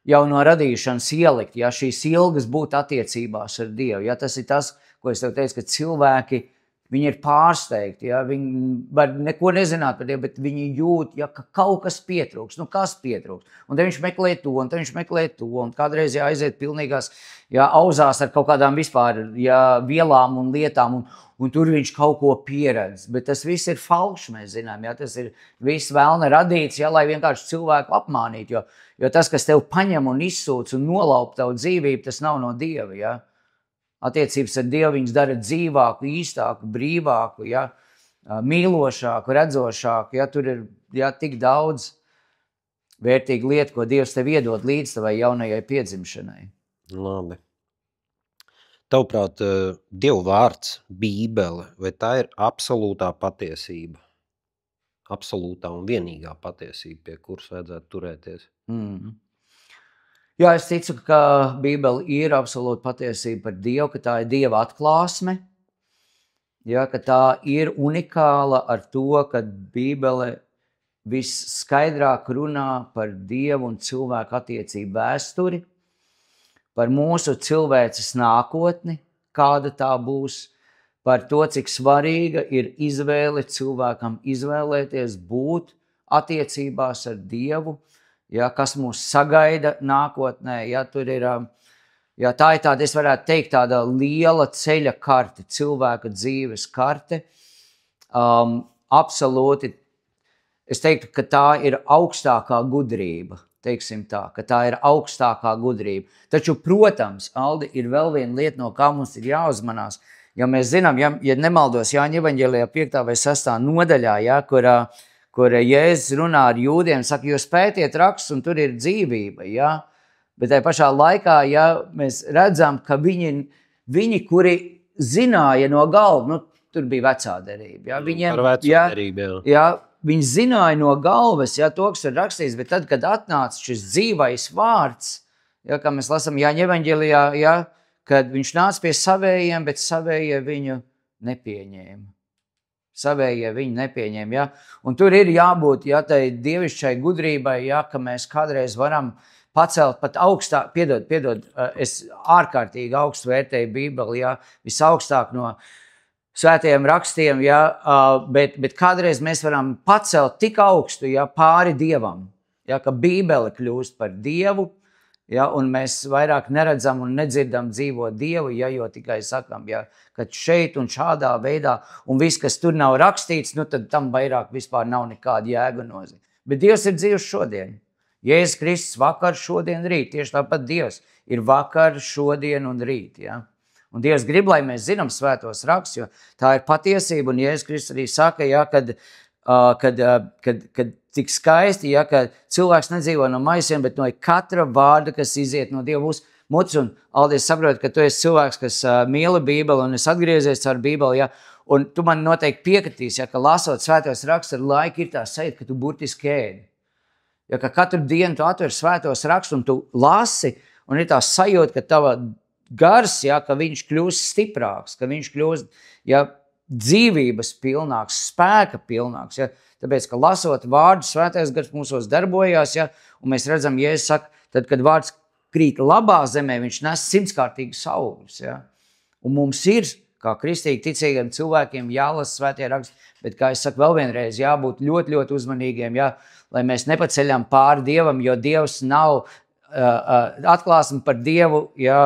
jau no radīšanas ielikt, ja šīs ilgas būt attiecībās ar Dievu. Ja, tas ir tas, ko es tev teicu, ka cilvēki viņi ir pārsteigti, ja? Viņi var neko nezināt par Dievu, bet viņi jūt, ja, ka kaut kas pietrūks. Kas pietrūks? Un tad viņš meklē to, un kādreiz aiziet pilnīgās auzās ar kaut kādām vispār vielām un lietām, un tur viņš kaut ko pieredz. Bet tas viss ir falšs, mēs zinām, ja? Tas ir viss vēlna radīts, ja? Lai vienkārši cilvēku apmānītu, jo tas, kas tev paņem un izsūc un nolaup tavu dzīvību, tas nav no Dieva, ja? Attiecības ar Dievu viņus dara dzīvāku, īstāku, brīvāku, ja? Mīlošāku, redzošāku. Ja? Tur ir tik daudz vērtīgu lietu, ko Dievs tev iedod līdz tavai jaunajai piedzimšanai. Labi. Tavuprāt, Dieva vārds, Bībele, vai tā ir absolūtā patiesība? Absolūtā un vienīgā patiesība, pie kuras vajadzētu turēties? Jā, es ticu, ka Bībele ir absolūta patiesība par Dievu, ka tā ir Dieva atklāsme, ja, ka tā ir unikāla ar to, ka Bībele visskaidrāk runā par Dievu un cilvēku attiecību vēsturi, par mūsu cilvēces nākotni, kāda tā būs, par to, cik svarīga ir izvēle cilvēkam izvēlēties būt attiecībās ar Dievu, ja, kas mūs sagaida nākotnē. Ja, tur ir, ja, tā ir tāda, es varētu teikt, tāda liela ceļa karte, cilvēka dzīves karte. Absolūti, es teiktu, ka tā ir augstākā gudrība. Teiksim tā, ka tā ir augstākā gudrība. Taču, protams, Aldi, ir vēl viena lieta, no kā mums ir jāuzmanās. Ja mēs zinām, ja nemaldos Jāņa evaņģēlijā 5. vai 6. nodaļā, ja, kur Jēzus runā ar jūdiem, saka, jūs pētiet rakstus un tur ir dzīvība. Ja? Bet tajā pašā laikā, ja mēs redzam, ka viņi kuri zināja no galva, tur bija vecā derība. Ja? Viņiem, par vecā derību, jā. Ja, viņi zināja no galvas, ja, to, kas ir rakstīts, bet tad, kad atnāca šis dzīvais vārds, ja, kā mēs lasām Jāņa evaņģēlijā, ja, kad viņš nāca pie savējiem, bet savējie viņu nepieņēma. Savējie viņu nepieņēma, ja. Un tur ir jābūt, ja, tai dievišķai gudrībai, ja, ka mēs kādreiz varam pacelt pat augstāk, piedod, es ārkārtīgi augstu vērtēju Bībeli, ja, visaugstāk no svētajiem rakstiem, ja, bet kādreiz mēs varam pacelt tik augstu, ja, pāri Dievam, ja, ka Bībele kļūst par Dievu, ja, un mēs vairāk neredzam un nedzirdam dzīvo Dievu, ja, jo tikai sakam, ja, ka šeit un šādā veidā, un viss, kas tur nav rakstīts, tad tam vairāk vispār nav nekāda jēga nozīme. Bet Dievs ir dzīvs šodien. Jēzus Kristus vakar, šodien, rīt. Tieši tāpat Dievs ir vakar, šodien un rīt. Ja. Un Dievs grib, lai mēs zinām svētos rakstus, jo tā ir patiesība, un Jēzus Kristus arī saka, ja, kad cik skaisti, ja, ka cilvēks nedzīvo no maisiem, bet no katra vārda, kas iziet no Dieva mutes. Un, Aldi, es saprotu, ka tu esi cilvēks, kas mīli Bībeli, un es atgriezies ar Bībeli, ja, un tu man noteikti piekritīs, ja, ka lasot svētos rakstus ar laiku ir tā sajūta, ka tu burtiski ēdi. Ja, ka katru dienu tu atver svētos rakstus un tu lasi, un ir tā sajūta, ka tava gars, ja, ka viņš kļūst stiprāks, ka viņš kļūst, ja, dzīvības pilnāks, spēka pilnāks, ja, tāpēc, ka lasot vārdu, svētais gars mūsos darbojās, ja, un mēs redzam, Jēzus saka, tad, kad vārds krīt labā zemē, viņš nes 100-kārtīgus augļus, ja, un mums ir, kā kristīgi ticīgiem cilvēkiem, jālasa svētie raksti, bet, kā es saku vēl vienreiz, jābūt ļoti, ļoti uzmanīgiem, ja, lai mēs nepaceļam pāri Dievam, jo Dievs nav atklāsme par Dievu, ja,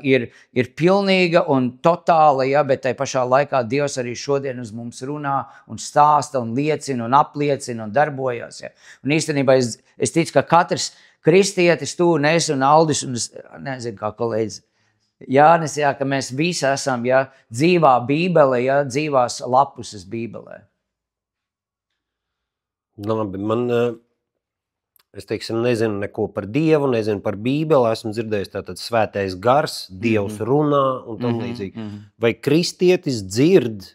ir pilnīga un totāla, ja, bet tai pašā laikā Dievs arī šodien uz mums runā un stāsta un liecina un apliecina un darbojas. Ja. Un īstenībā es ticu, ka katrs kristietis, tu un es un Aldis un es nezinu, kā kolēģis Jānis, ja, ka mēs visi esam, ja, dzīvā Bībele, ja, dzīvās lapuses Bībelē. Labi, es teiksim, nezinu neko par Dievu, nezinu par Bībeli, esmu dzirdējis tātad svētais gars, Dievs runā un tam līdzīgi. Vai kristietis dzird,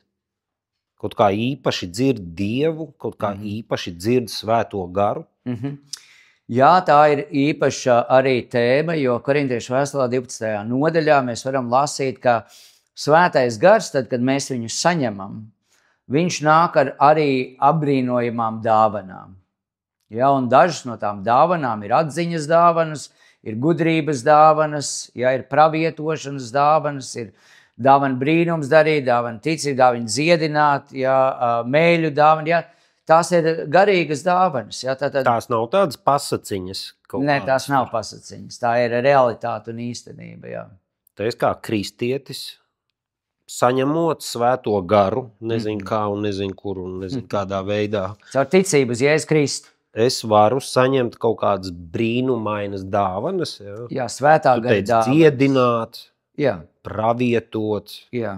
kaut kā īpaši dzird Dievu, kaut kā īpaši dzird svēto garu? Jā, tā ir īpaša arī tēma, jo Korintiešu vēstulē 12. nodaļā mēs varam lasīt, ka svētais gars, tad, kad mēs viņu saņemam, viņš nāk ar arī apbrīnojamām dāvanām. Ja, un dažas no tām dāvanām ir atziņas dāvanas, ir gudrības dāvanas, ja, ir pravietošanas dāvanas, ir dāvana brīnums darīt, dāvana ticība, dāvana dziedināt, ja, mēļu dāvana. Ja, tās ir garīgas dāvanas. Ja, tās nav tādas pasaciņas? Nē, tās nav pasaciņas. Tā ir realitāte un īstenība. Ja. Tā es kā kristietis, saņemot svēto garu, nezinu kā un nezinu kur un nezinu kādā veidā. Caur ticību uz Jēzus Kristu. Es varu saņemt kaut kādas brīnumainas dāvanas. Ja? Jā, svētā gara dāvanas. Dziedināt, jā, pravietot, jā,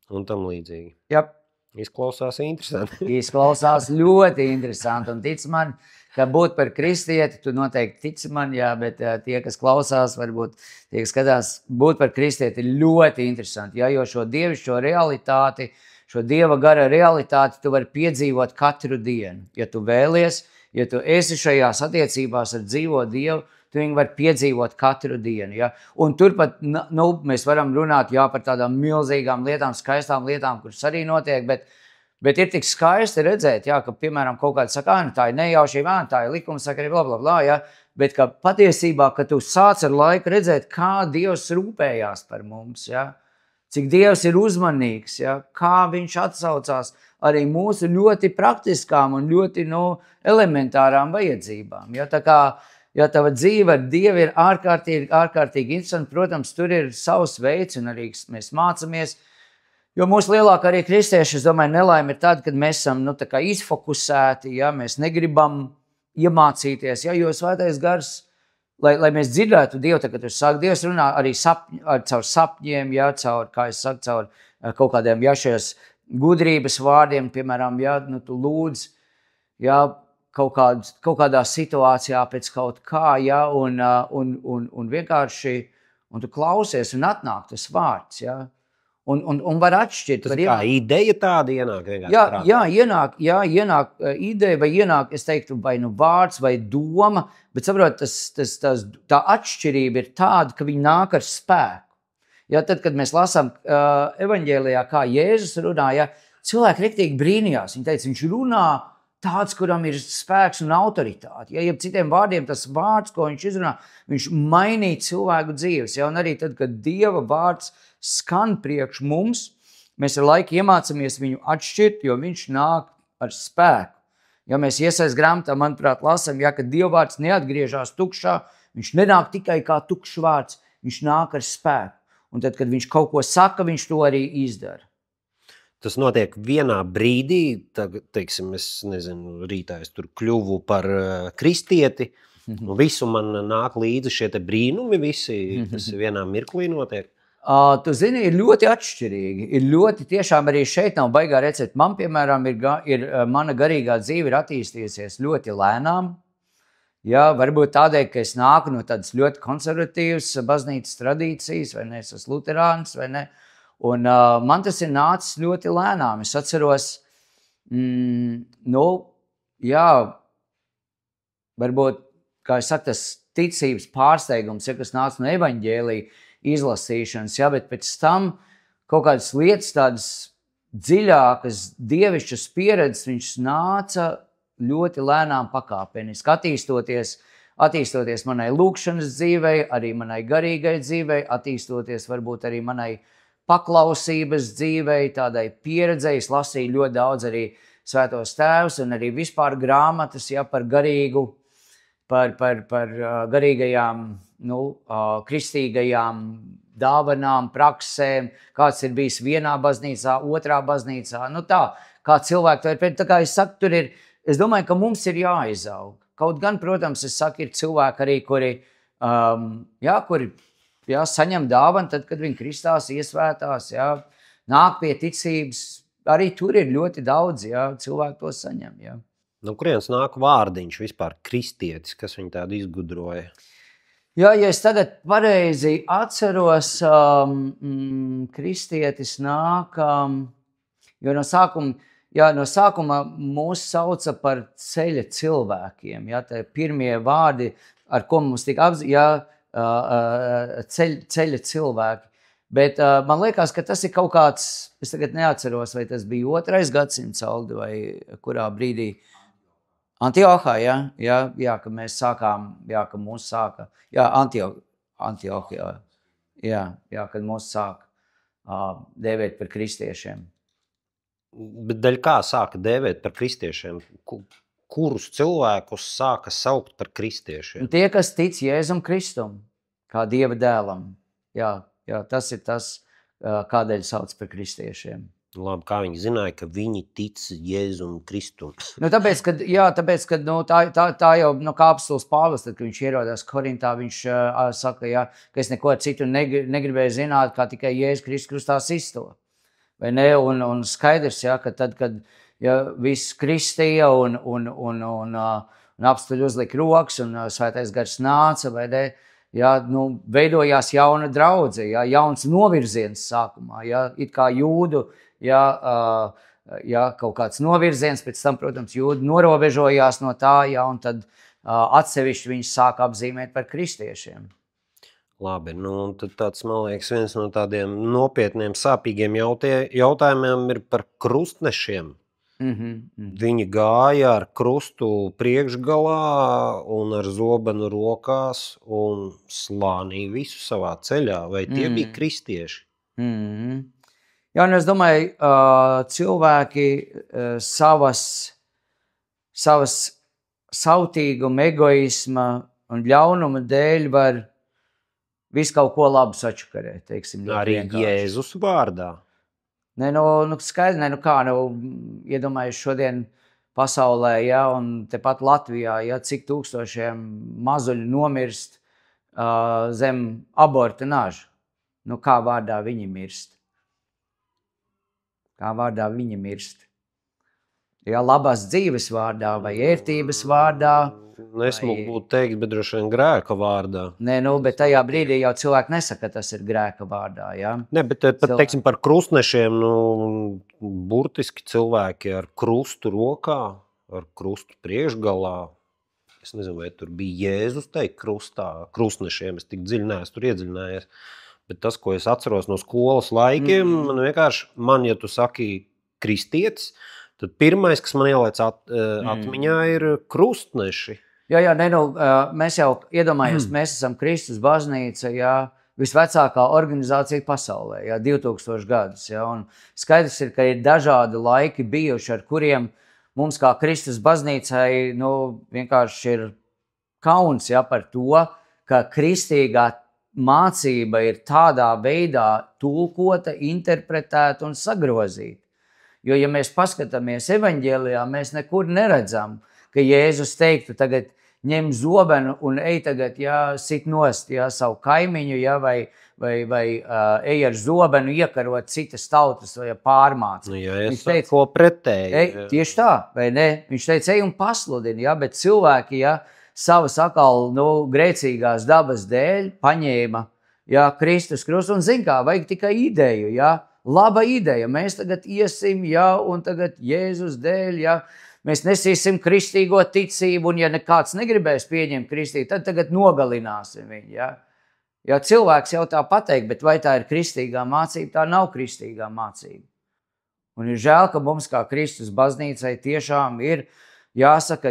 un tam līdzīgi. Jā, Izklausās interesanti. Izklausās ļoti interesanti, un tic man, ka būt par kristieti, tu noteikti tici man, jā, bet tie, kas klausās, varbūt tie, kas skatās, būt par kristieti ir ļoti interesanti, jā, jo šo dievišķo realitāti, šo dieva gara realitāti tu vari piedzīvot katru dienu. Ja tu vēlies, ja tu esi šajās attiecībās ar dzīvo Dievu, tu viņu vari piedzīvot katru dienu. Ja? Un turpat mēs varam runāt jā, par tādām milzīgām lietām, skaistām lietām, kuras arī notiek, bet ir tik skaisti redzēt, jā, ka, piemēram, kaut kāds saka, tā ir nejaušība, tā ir likumsakarība, bla, bla, bla, ja? Bet ka patiesībā, ka tu sāc ar laiku redzēt, kā Dievs rūpējās par mums, ja? Cik Dievs ir uzmanīgs, ja? Kā viņš atsaucās arī mūsu ļoti praktiskām un ļoti elementārām vajadzībām. Ja? Tā kā ja tava dzīve ar Dievu ir ārkārtīgi interesanti, protams, tur ir savs veids, un arī mēs mācāmies. Jo mūsu lielākā arī kristieši, es domāju, nelaime ir tāda, kad mēs esam izfokusēti, ja? Mēs negribam iemācīties, ja? Jo Svētais Gars, lai mēs dzirdētu Dievu, kad tu saki, Dievs runā arī caur sapņiem, ja? Caur kaut kādiem šajos gudrības vārdiem, piemēram, ja? Tu lūdz, ja? Kaut kādā situācijā pēc kaut kā, ja, un vienkārši, un tu klausies, un atnāk tas vārds, ja, un var atšķirt. Tas kā ideja tāda ienāk vienkārši. Jā, ienāk ideja, vai ienāk, es teiktu, vai vārds, vai doma, bet saprot, tā atšķirība ir tāda, ka viņi nāk ar spēku. Ja, tad, kad mēs lasām evaņģēlijā, kā Jēzus runā, ja, cilvēki riktīgi brīnījās, viņi teica, viņš runā tāds, kuram ir spēks un autoritāte. Ja citiem vārdiem tas vārds, ko viņš izrunā, viņš mainīja cilvēku dzīves. Ja? Un arī tad, kad Dieva vārds skan priekš mums, mēs ar laiku iemācāmies viņu atšķirt, jo viņš nāk ar spēku. Ja mēs iesaist grāmatā, manuprāt, lasām, ja, ka Dieva vārds neatgriežās tukšā, viņš nenāk tikai kā tukšs vārds, viņš nāk ar spēku. Un tad, kad viņš kaut ko saka, viņš to arī izdara. Tas notiek vienā brīdī, teiksim, es nezinu, rītā es tur kļuvu par kristieti, un visu man nāk līdzi šie te brīnumi, visi, tas vienā mirklī notiek. Tu zini, ir ļoti atšķirīgi, ir ļoti tiešām arī šeit nav baigā recepte. Man, piemēram, ir mana garīgā dzīve ir attīstījusies ļoti lēnām, ja, varbūt tādēļ, ka es nāku no tādas ļoti konservatīvas baznīcas tradīcijas, vai ne, es esmu luterāns, vai ne, un man tas ir nācis ļoti lēnām. Es atceros, varbūt, kā es saku, tas ticības pārsteigums, ja, kas nāca no evaņģēlija izlasīšanas, ja, bet pēc tam kaut kādas lietas, tādas dziļākas, dievišķas pieredzes, viņš nāca ļoti lēnām pakāpeniski, attīstoties manai lūkšanas dzīvei, arī manai garīgai dzīvei, attīstoties varbūt arī manai paklausības dzīvei, tādai pieredzei. Es lasīju ļoti daudz arī Svētos Tēvus un arī vispār grāmatas, ja, par garīgu, par garīgajām, kristīgajām dāvanām, praksēm, kāds ir bijis vienā baznīcā, otrā baznīcā, tā, kā cilvēki to ir pēc. Tā kā es saku, tur ir, es domāju, ka mums ir jāizaug. Kaut gan, protams, es saku, ir cilvēki arī, kuri saņem dāvanu, tad, kad viņi kristās, iesvētās, nāk pie ticības, arī tur ir ļoti daudz, cilvēki to saņem. No kurienes nāk vārdiņš vispār kristietis, kas viņu tādu izgudroja? Ja es tagad pareizi atceros, kristietis nāk, jo no sākuma mūs sauca par ceļa cilvēkiem, tie pirmie vārdi, ar ko mums tika ceļa cilvēki. Bet man liekas, ka tas ir kaut kāds, es tagad neatceros, vai tas bija 2. gadsimts Aldi vai kurā brīdī. Antiohā, ka mēs sākām, ka mūs sāka, Antiohā, kad mūs sāka dēvēt par kristiešiem. Bet daļ kā sāka dēvēt par kristiešiem? Kurus cilvēkus sāka saukt par kristiešiem? Tie, kas tic Jēzum Kristum, kā Dieva dēlam. Tas ir tas, kādēļ sauc par kristiešiem. Labi, kā viņi zināja, ka viņi tic Jēzum Kristum? Tāpēc, ka tā jau kā apostols Pāvils, tad, kad viņš ierodās Korintā, viņš saka, ka es neko citu negribēju zināt, kā tikai Jēzus Kristus krustā sisto. vai ne, un skaidrs, ja, ka tad, kad viss kristīja un apstuļi uzlika rokas un svētais gars nāca, vai ne, ja, veidojās jauna draudze, ja, jauns novirziens sākumā, ja, it kā jūdu, ja, kaut kāds novirziens, pēc tam, protams, jūdi norobežojās no tā, ja, un tad atsevišķi viņus sāk apzīmēt par kristiešiem. Labi, un tad tāds, man liekas, viens no tādiem nopietniem, sāpīgiem jautājumiem ir par krustnešiem. Viņi gāja ar krustu priekšgalā un ar zobenu rokās un slānīja visu savā ceļā. Vai tie bija kristieši? Jā, un es domāju, cilvēki savas sautīguma, egoisma un ļaunuma dēļ var visu kaut ko labu sačakarēt, teiksim. Arī Jēzus vārdā. Nē, skaidri, iedomājies šodien pasaulē, ja, un tepat Latvijā, ja, cik tūkstošiem mazuļu nomirst zem aborta naža. Kā vārdā viņi mirst? Kā vārdā viņi mirst? Ja, labās dzīves vārdā vai ērtības vārdā? Nesmuku būtu teikt, bet droši vien grēka vārdā. Nē, bet tajā brīdī jau cilvēki nesaka, ka tas ir grēka vārdā. Ja? Ne, bet pat, teiksim, par krustnešiem, burtiski cilvēki ar krustu rokā, ar krustu priekšgalā. Es nezinu, vai tur bija Jēzus teikt krustnešiem, es tik dziļi neesmu tur iedziļinājies. Bet tas, ko es atceros no skolas laikiem, man, ja tu saki kristietis, tad pirmais, kas man ieliec atmiņā, ir krustneši. Jā, mēs jau iedomājamies, mēs esam Kristus baznīca, jā, visvecākā organizācija pasaulē, jā, 2000 gadus. Jā, un skaidrs ir, ka ir dažādi laiki bijuši, ar kuriem mums kā Kristus baznīcai vienkārši ir kauns, jā, par to, ka kristīgā mācība ir tādā veidā tulkota, interpretēta un sagrozīta. Jo, ja mēs paskatāmies evaņģēlijā, mēs nekur neredzam, ka Jēzus teiktu, tagad ņem zobenu un ej tagad, sit nost, savu kaimiņu, vai ej ar zobenu iekarot citas tautas vai pārmāc. Viņš teica, ko pretēji. Tieši tā, vai ne? Viņš teica, ej un pasludini, bet cilvēki, savas atkal, grēcīgās dabas dēļ paņēma, Kristus krustu un zin kā, vajag tikai ideju, laba ideja, mēs tagad iesim, un tagad Jēzus dēļ, mēs nesīsim kristīgo ticību, un ja nekāds negribēs pieņemt kristību, tad tagad nogalināsim viņu, Ja cilvēks jau tā pateikt, bet vai tā ir kristīgā mācība, tā nav kristīgā mācība. Un ir žēl, ka mums kā Kristus baznīcai tiešām ir jāsaka,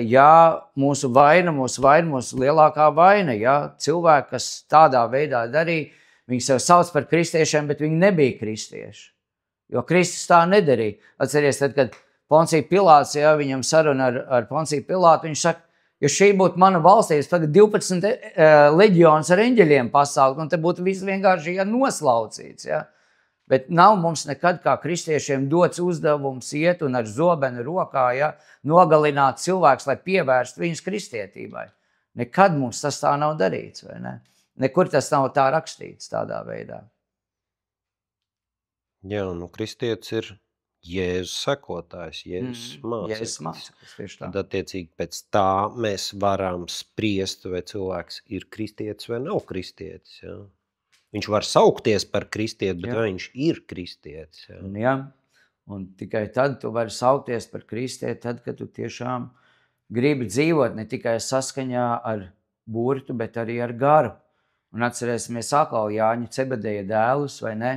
mūsu vaina, mūsu lielākā vaina, cilvēki, kas tādā veidā darīja, viņi sev sauc par kristiešiem, bet viņi nebija kristieši. Jo Kristus tā nedarīja. Atceries, tad, kad Poncija Pilāts, viņam saruna ar Ponciju Pilātu, viņš saka, ja šī būtu mana valstīs, tagad 12 leģionus ar eņģeļiem pasaukt, un te būtu viss vienkārši noslaucīts. Bet nav mums nekad kā kristiešiem dots uzdevums iet un ar zobenu rokā nogalināt cilvēks, lai pievērstu viņus kristietībai. Nekad mums tas tā nav darīts, vai ne? Nekur tas nav tā rakstīts tādā veidā. Jā, kristietis ir Jēzus sekotājs, Jēzus māceklis. Tad attiecīgi pēc tā mēs varam spriest, vai cilvēks ir kristietis vai nav kristietis. Ja? Viņš var saukties par kristieti, bet vai viņš ir kristietis. Ja? Un tikai tad tu vari saukties par kristieti, tad, kad tu tiešām gribi dzīvot ne tikai saskaņā ar burtu, bet arī ar garu. Un atcerēsimies atkal Jāņa Cebedeja dēlus, vai ne?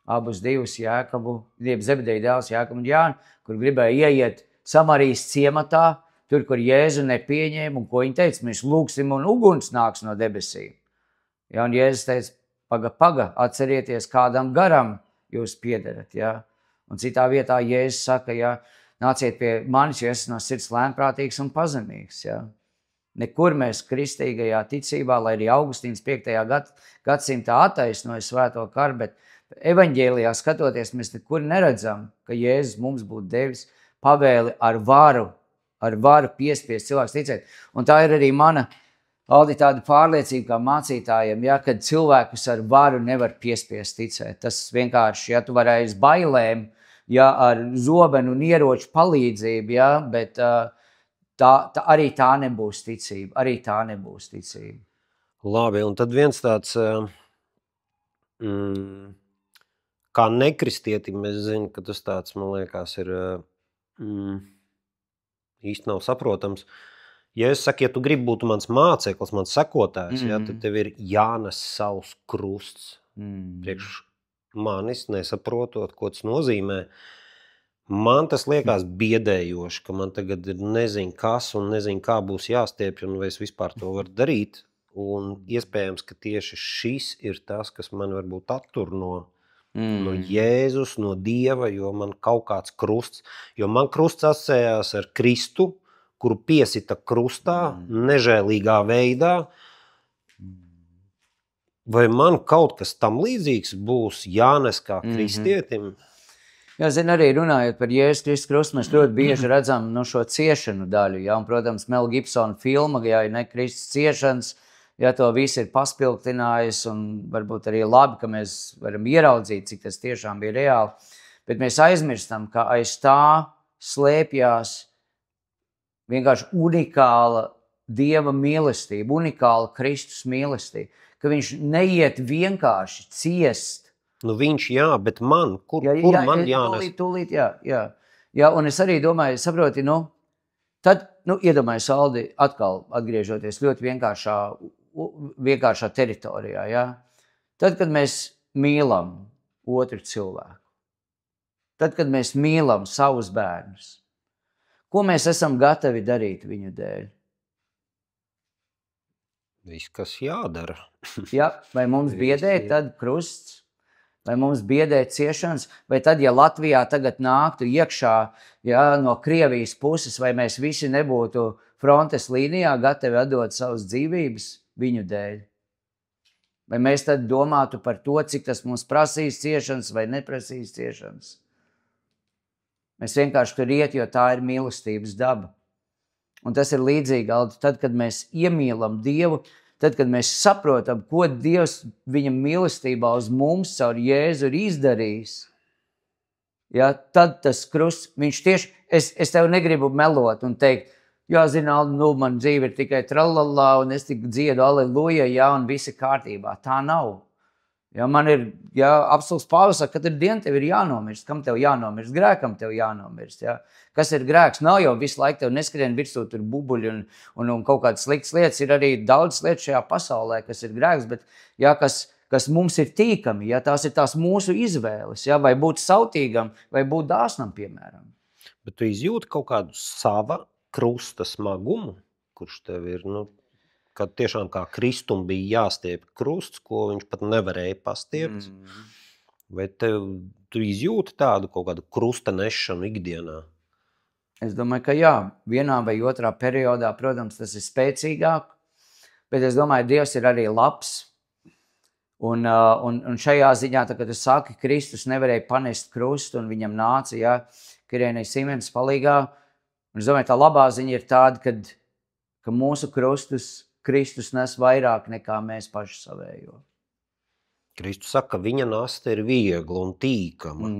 Abus divus Zebedeja dēlus Jākabu un Jānu, kur gribēja ieiet Samarijas ciematā, tur, kur Jēzu nepieņēma, un ko viņi teica, mēs lūgsim un uguns nāks no debesīm. Un Jēzus teica, paga, atcerieties, kādam garam jūs piederat. Un citā vietā Jēzus saka, nāciet pie manis, jo es no sirds lēnprātīgs un pazemīgs. Nekur mēs kristīgajā ticībā, lai arī Augustīns 5. gadsimtā attaisnoja svēto karu, bet evaņģēlijā skatoties, mēs nekur neredzam, ka Jēzus mums būtu devis pavēli ar varu piespiest cilvēks ticēt. Un tā ir arī mana Aldi tāda pārliecība kā mācītājiem, ja, kad cilvēkus ar varu nevar piespiest ticēt. Tas vienkārši, ja tu vari aiz bailēm, ja, ar zobenu un ieroču palīdzību, ja, bet arī tā nebūs ticība. Arī tā nebūs ticība. Labi, un tad viens tāds, kā nekristietim, es zinu, ka tas tāds, man liekas, ir īsti nav saprotams. Ja es saku, ja tu gribi būt mans māceklis, mans sekotājs, ja, tad tev ir jānes savs krusts. Priekš manis, nesaprotot, ko tas nozīmē. Man tas liekas biedējoši, ka man tagad ir nezinu kas un nezinu kā būs jāstiepj un vai es vispār to varu darīt. Un iespējams, ka tieši šis ir tas, kas man varbūt attur no Jēzus, no Dieva, jo man kaut kāds krusts, jo man krusts asociējās ar Kristu, kuru piesita krustā, nežēlīgā veidā, vai man kaut kas tam līdzīgs būs jānes kā kristietim? Jā, zin, arī runājot par Jēzus Kristus krustu, mēs ļoti bieži redzam šo ciešanu daļu. Ja? Un, protams, Mel Gibsona filma, ja ir ne Kristus ciešanas, ja to viss ir paspilgtinājis, un varbūt arī labi, ka mēs varam ieraudzīt, cik tas tiešām bija reāli. Bet mēs aizmirstam, ka aiz tā slēpjās vienkārši unikāla Dieva mīlestība, unikāla Kristus mīlestība, ka viņš neiet vienkārši ciest. Nu viņš jā, bet man, kur man jānes? Tūlīt, jā, un es arī domāju, saproti, tad, iedomājies, Aldi, atkal atgriežoties ļoti vienkāršā teritorijā, jā. Tad, kad mēs mīlam otru cilvēku, tad, kad mēs mīlam savus bērnus, ko mēs esam gatavi darīt viņu dēļ? Viss, kas jādara. Ja, vai mums biedē tad krusts? Vai mums biedē ciešanas? Vai tad, ja Latvijā tagad nāktu iekšā no Krievijas puses, vai mēs visi nebūtu frontes līnijā gatavi atdot savas dzīvības viņu dēļ? Vai mēs tad domātu par to, cik tas mums prasīs ciešanas vai neprasīs ciešanas? Mēs vienkārši tur iet, jo tā ir mīlestības daba. Un tas ir līdzīgi, Aldi, tad, kad mēs iemīlam Dievu, tad, kad mēs saprotam, ko Dievs viņa mīlestībā uz mums caur Jēzu ir izdarījis, ja, tad tas krusts, viņš tieši, es tev negribu melot un teikt, jā, zini, Aldi, man dzīve ir tikai tralalā un es tik dziedu aleluja, jā, un viss ir kārtībā. Tā nav. Ja, man ir, apstults Pāvils saka, katru dienu tev ir jānomirst. Kam tev jānomirst? Grēkam tev jānomirst. Ja? Kas ir grēks? Nav jau visu laiku tev neskrien virsū tur bubuļi un kaut kādas sliktas lietas. Ir arī daudz lietas šajā pasaulē, kas ir grēks, bet kas mums ir tīkami, tās ir tās mūsu izvēles, vai būt sautīgam, vai būt dāsnam, piemēram. Bet tu izjūti kaut kādu sava krusta smagumu, kurš tev ir, kad tiešām kā Kristum bija jāstiep krusts, ko viņš pat nevarēja pastiept. Vai tu izjūti tādu kaut kādu krusta nešanu ikdienā? Es domāju, ka jā. Vienā vai otrā periodā, protams, tas ir spēcīgāk, bet es domāju, Dievs ir arī labs. Un šajā ziņā, kad tu saki, Kristus nevarēja panest krustu un viņam nāca, Kirēnai Simenes palīgā. Un es domāju, tā labā ziņa ir tāda, ka mūsu Kristus nes vairāk nekā mēs paši savējo. Kristus saka, ka viņa nasta ir viegla un tīkama,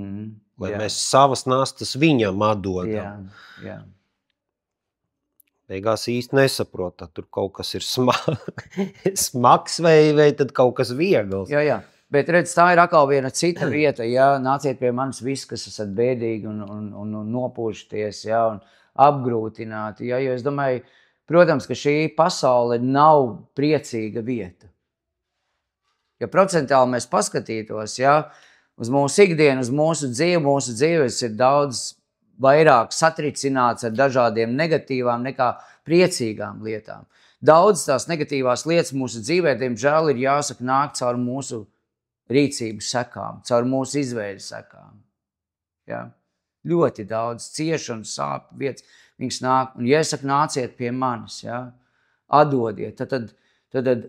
lai mēs savas nastas viņam atdodam. Jā. Beigās īsti nesaprot, tad tur kaut kas ir smags vai tad kaut kas viegls. Jā. Bet redz, tā ir atkal viena cita vieta, nāciet pie manis visi, kas esat bēdīgi un nopūšaties, un apgrūtināti, jo es domāju, protams, ka šī pasaule nav priecīga vieta. Ja procentāli mēs paskatītos, uz mūsu ikdienu, uz mūsu dzīves ir daudz vairāk satricināts ar dažādiem negatīvām nekā priecīgām lietām. Daudz tās negatīvās lietas mūsu dzīvē, diemžēl, ir jāsaka nāk caur mūsu rīcību sekām, caur mūsu izvēļu sekām. Ja? Ļoti daudz ciešanu, sāpju vietas. Viņš nāk, un ja es saku, nāciet pie manis, atdodiet, tad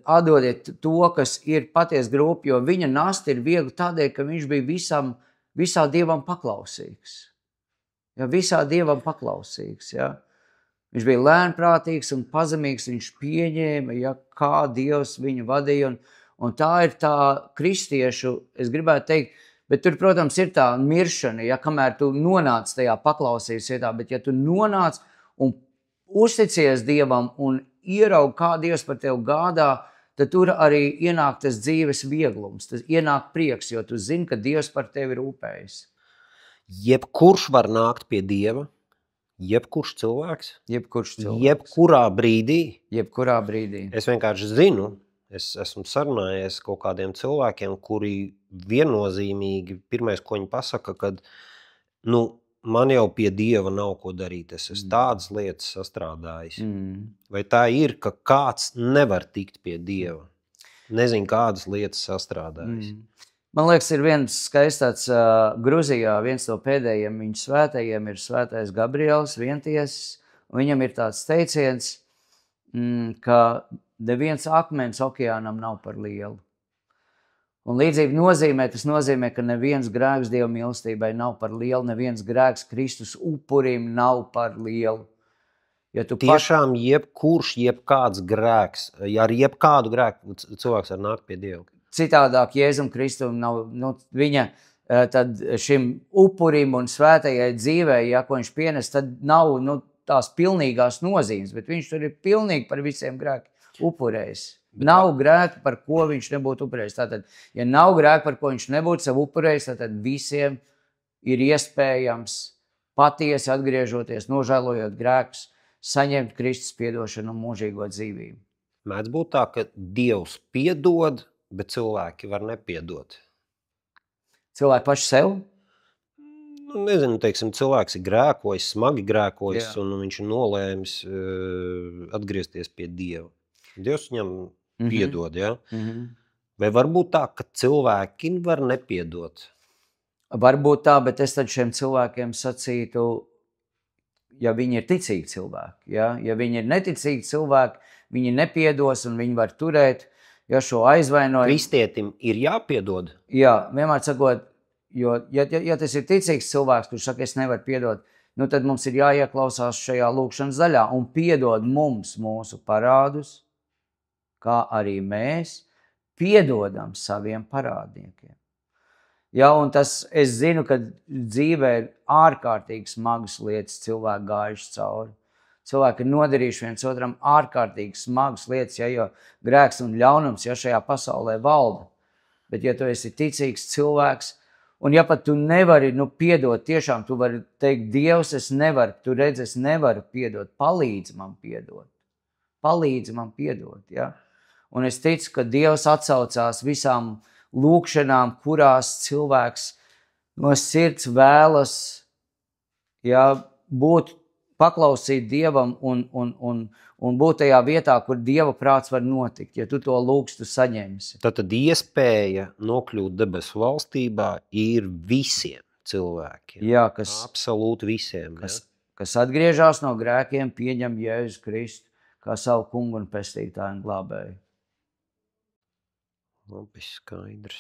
atdodiet to, kas ir patiesi grūti, jo viņa nasta ir viegli tādēļ, ka viņš bija visā Dievam paklausīgs. Visā Dievam paklausīgs, Viņš bija lēnprātīgs un pazemīgs, viņš pieņēma, ja, kā Dievs viņu vadīja, un tā ir tā kristiešu, es gribētu teikt, bet tur, protams, ir tā miršana, ja, kamēr tu nonāc tajā paklausības vietā, bet ja tu nonāc un uzticies Dievam un ieraug, kā Dievs par tevi gādā, tad tur arī ienāk tas dzīves vieglums, tas ienāk prieks, jo tu zini, ka Dievs par tevi rūpējas. Jebkurš var nākt pie Dieva, jebkurš cilvēks, jebkurā brīdī. Jebkurā brīdī. Es vienkārši zinu, es esmu sarunājies kaut kādiem cilvēkiem, kuri viennozīmīgi, pirmais, ko viņi pasaka, kad, man jau pie Dieva nav ko darīt, es esmu tādas lietas sastrādājis. Vai tā ir, ka kāds nevar tikt pie Dieva? Nezinu, kādas lietas sastrādājis. Man liekas, ir viens skaists Gruzijā, viens no pēdējiem viņa svētajiem ir svētais Gabriels, vientiesis, un viņam ir tāds teiciens, ka neviens akmens okeānam nav par lielu. Un līdzīgi tas nozīmē, ka neviens grēks Dieva mīlestībai nav par lielu, neviens grēks Kristus upurim nav par lielu. Ja tiešām jebkāds grēks, ja ar jebkādu grēku cilvēks var nākt pie Dieva. Citādāk Jēzum Kristum nav, viņa tad šim upurim un svētajai dzīvei, ja, ko viņš pienes, tad nav tās pilnīgās nozīmes, bet viņš tur ir pilnīgi par visiem grēkiem upurējis. Nav grēka, par ko viņš nebūtu upurējis. Tātad, ja nav grēka, par ko viņš nebūtu sev upurējis, tad visiem ir iespējams patiesi atgriežoties, nožēlojot grēkus, saņemt Kristus piedošanu un mūžīgo dzīvību. Mēdz būt tā, ka Dievs piedod, bet cilvēki var nepiedot. Cilvēki paši sev? Nezinu, teiksim, cilvēks ir grēkojis, smagi grēkojis, un viņš ir nolēmis atgriezties pie Dieva. Dievs viņam piedod, ja? Vai varbūt tā, ka cilvēki var nepiedot? Varbūt tā, bet es tad šiem cilvēkiem sacītu, ja viņi ir ticīgi cilvēki, ja viņi ir neticīgi cilvēki, viņi nepiedos un viņi var turēt, ja šo aizvainojumu. Kristietim ir jāpiedod? Jā, vienmēr sakot, jo ja tas ir ticīgs cilvēks, kurš saka, es nevaru piedot, tad mums ir jāieklausās šajā lūkšanas daļā un piedod mums mūsu parādus, kā arī mēs piedodam saviem parādniekiem. Ja, un tas, es zinu, ka dzīvē ir ārkārtīgi smagas lietas cilvēki gājuši cauri. Cilvēki ir nodarījuši viens otram ārkārtīgi smagas lietas, jo grēks un ļaunums šajā pasaulē valda. Bet ja tu esi ticīgs cilvēks, un ja pat tu nevari piedot, tiešām tu vari teikt, Dievs, es nevaru, tu redz, es nevaru piedot, palīdzi man piedot. Palīdzi man piedot, ja? Un es ticu, ka Dievs atsaucās visām lūkšanām, kurās cilvēks no sirds vēlas būt paklausīt Dievam un būt tajā vietā, kur Dieva prāts var notikt. Ja tu to lūgsi, tu saņemsi. Tad iespēja nokļūt debesu valstībā ir visiem cilvēkiem. Jā, absolūti visiem. Kas atgriežas no grēkiem, pieņem Jēzu Kristu kā savu kungu un pestītāju un glābēju. Labi, skaidrs.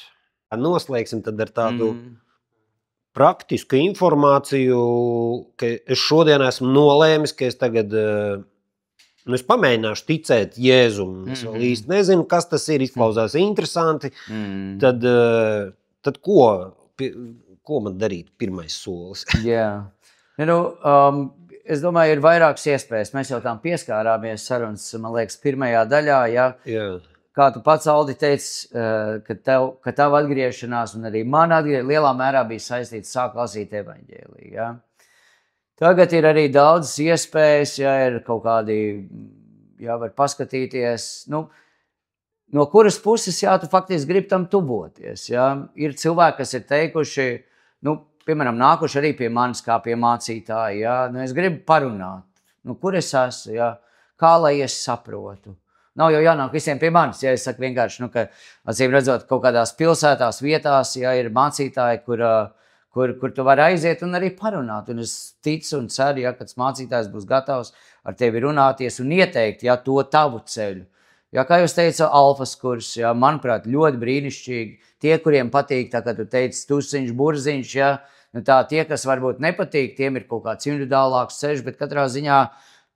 Noslēgsim tad ar tādu praktisku informāciju, ka es šodien esmu nolēmis, ka es tagad es pamēģināšu ticēt Jēzum. Es vēl īsti nezinu, kas tas ir, izklausās interesanti. Tad ko man darīt pirmais solis? Jā. Es domāju, ir vairākas iespējas. Mēs jau tām pieskārāmies sarunas, man liekas, pirmajā daļā. Jā. Kā tu pats, Aldi, teici, ka tava atgriešanās un arī mana atgriešanās lielā mērā bija saistīta sāk lasīt evaņģēliju. Ja? Tagad ir arī daudz iespējas, ja ir kaut kādi, var paskatīties, no kuras puses, tu faktiski gribi tam tuvoties. Ja? Ir cilvēki, kas ir teikuši, piemēram, nākuši arī pie manis kā pie mācītāja. Ja? Es gribu parunāt, kur es esmu, ja? Kā lai es saprotu. Nav jau jānāk visiem pie manis, ja es saku vienkārši, ka acīm redzot kaut kādās pilsētās vietās, ja ir mācītāji, kur tu vari aiziet un arī parunāt. Un es ticu un ceru, ka tas mācītājs būs gatavs ar tevi runāties un ieteikt to tavu ceļu. Ja, kā jūs teicat, alfas kurs, manuprāt, ļoti brīnišķīgi. Tie, kuriem patīk, tā kā tu teici, tusiņš, burziņš, tie, kas varbūt nepatīk, tiem ir kaut kāds individuālāks ceļš, bet katrā ziņā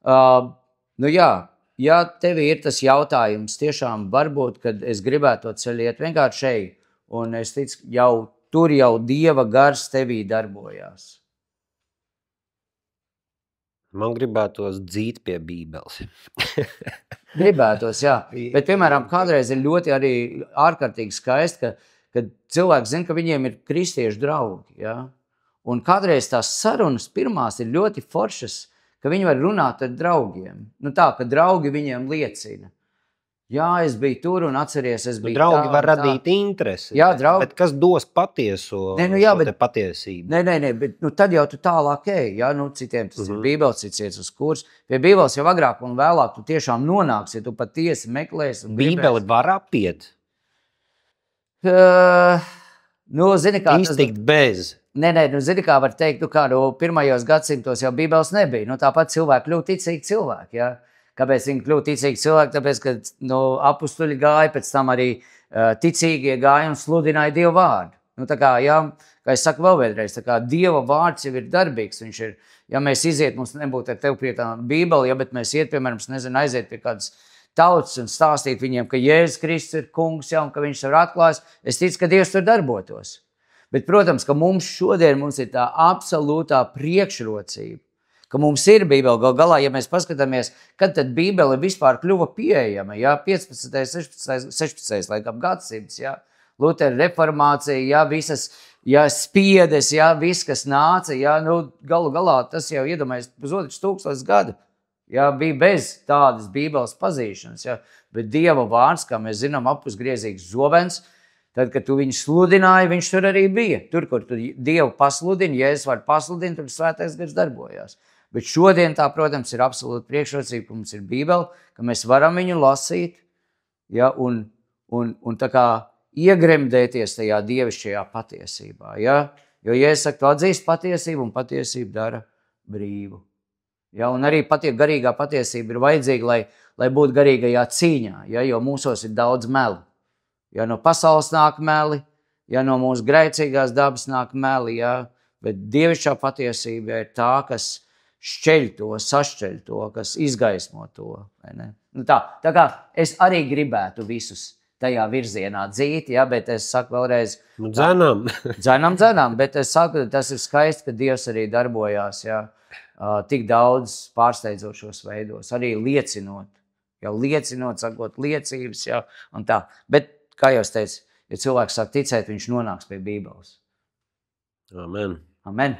Nu jā, ja tev ir tas jautājums, tiešām varbūt, kad es gribētu to ceļu iet vienkārši šeit, un es ticu, tur jau Dieva gars tevī darbojās. Man gribētos dzīt pie Bībeles. Gribētos, jā. Bet, piemēram, kādreiz ir ļoti arī ārkārtīgi skaisti, kad cilvēki zina, ka viņiem ir kristiešu draugi. Ja? Un kādreiz tās sarunas pirmās ir ļoti foršas, ka viņi var runāt ar draugiem. Nu tā, ka draugi viņiem liecina. Jā, es biju tur un atceries, es biju draugi var radīt interesi. Jā, draugi. Bet kas dos patieso patiesību? Nē, bet tad jau tu tālāk ej. Jā, citiem tas ir Bībeles, cits iet uz kursu. Pie Bībeles jau agrāk un vēlāk tu tiešām nonāksi, ja tu patiesi meklēsi. Bībeli var apiet? Zini kā... Iztikt bez. Nē, zini kā var teikt, pirmajos gadsimtos jau Bībeles nebija. Tāpat cilvēki kļūst ticīgi cilvēki, jā. Kāpēc viņi kļūst ticīgi cilvēki? Tāpēc, ka apustuļi gāja, pēc tam arī ticīgie gāja un sludināja Dievu vārdu. Kā es saku vēl vienreiz, Dieva vārds jau ir darbīgs. Viņš ir, ja mēs iziet, mums nebūtu ar tevi pie tā Bībeli, bet mēs iet, piemēram, aiziet pie kādas tautas un stāstīt viņiem, ka Jēzus Kristus ir kungs, un ka viņš ir atklājis, es ticu, ka Dievs tur darbotos. Bet, protams, ka mums šodien ir tā absolūtā priekšrocība, ka mums ir Bībele. Gal galā, ja mēs paskatāmies, kad tad Bībele vispār kļuva pieejama, 15. 16. laikam gadsimts, Lutera reformācija, visas spiedes, viss, kas nāca, galu galā tas jau iedomājas pusotrs 1000 gadu, bija bez tādas Bībeles pazīšanas, bet Dieva vārds, kā mēs zinām, apusgriezīgs zobens, tad, kad tu viņu sludināji, viņš tur arī bija. Tur, kur tu Dievu pasludini, Jēzus var pasludināt, tur svētais gars darbojās. Bet šodien tā, protams, ir absolūta priekšrocība, ka mums ir Bībele, ka mēs varam viņu lasīt, un tā kā iegremdēties tajā dievišķajā patiesībā. Jo, ja es saku, tu atzīst patiesību, un patiesību dara brīvu. Un arī garīgā patiesība ir vajadzīga, lai būtu garīgajā cīņā, jo mūsos ir daudz melu. No pasaules nāk meli, no mūsu grēcīgās dabas nāk meli, bet dievišķā patiesība ir tā, kas šķeļ to, sašķeļ to, kas izgaismo to. Tā kā es arī gribētu visus tajā virzienā dzīt, bet es saku vēlreiz... Dzenam, bet es saku, tas ir skaisti, ka Dievs arī darbojās, tik daudz pārsteidzošos veidos, arī liecinot, sakot liecības, un tā. Bet, kā jau es teicu, ja cilvēks sāk ticēt, viņš nonāks pie Bībeles. Amen. Amen.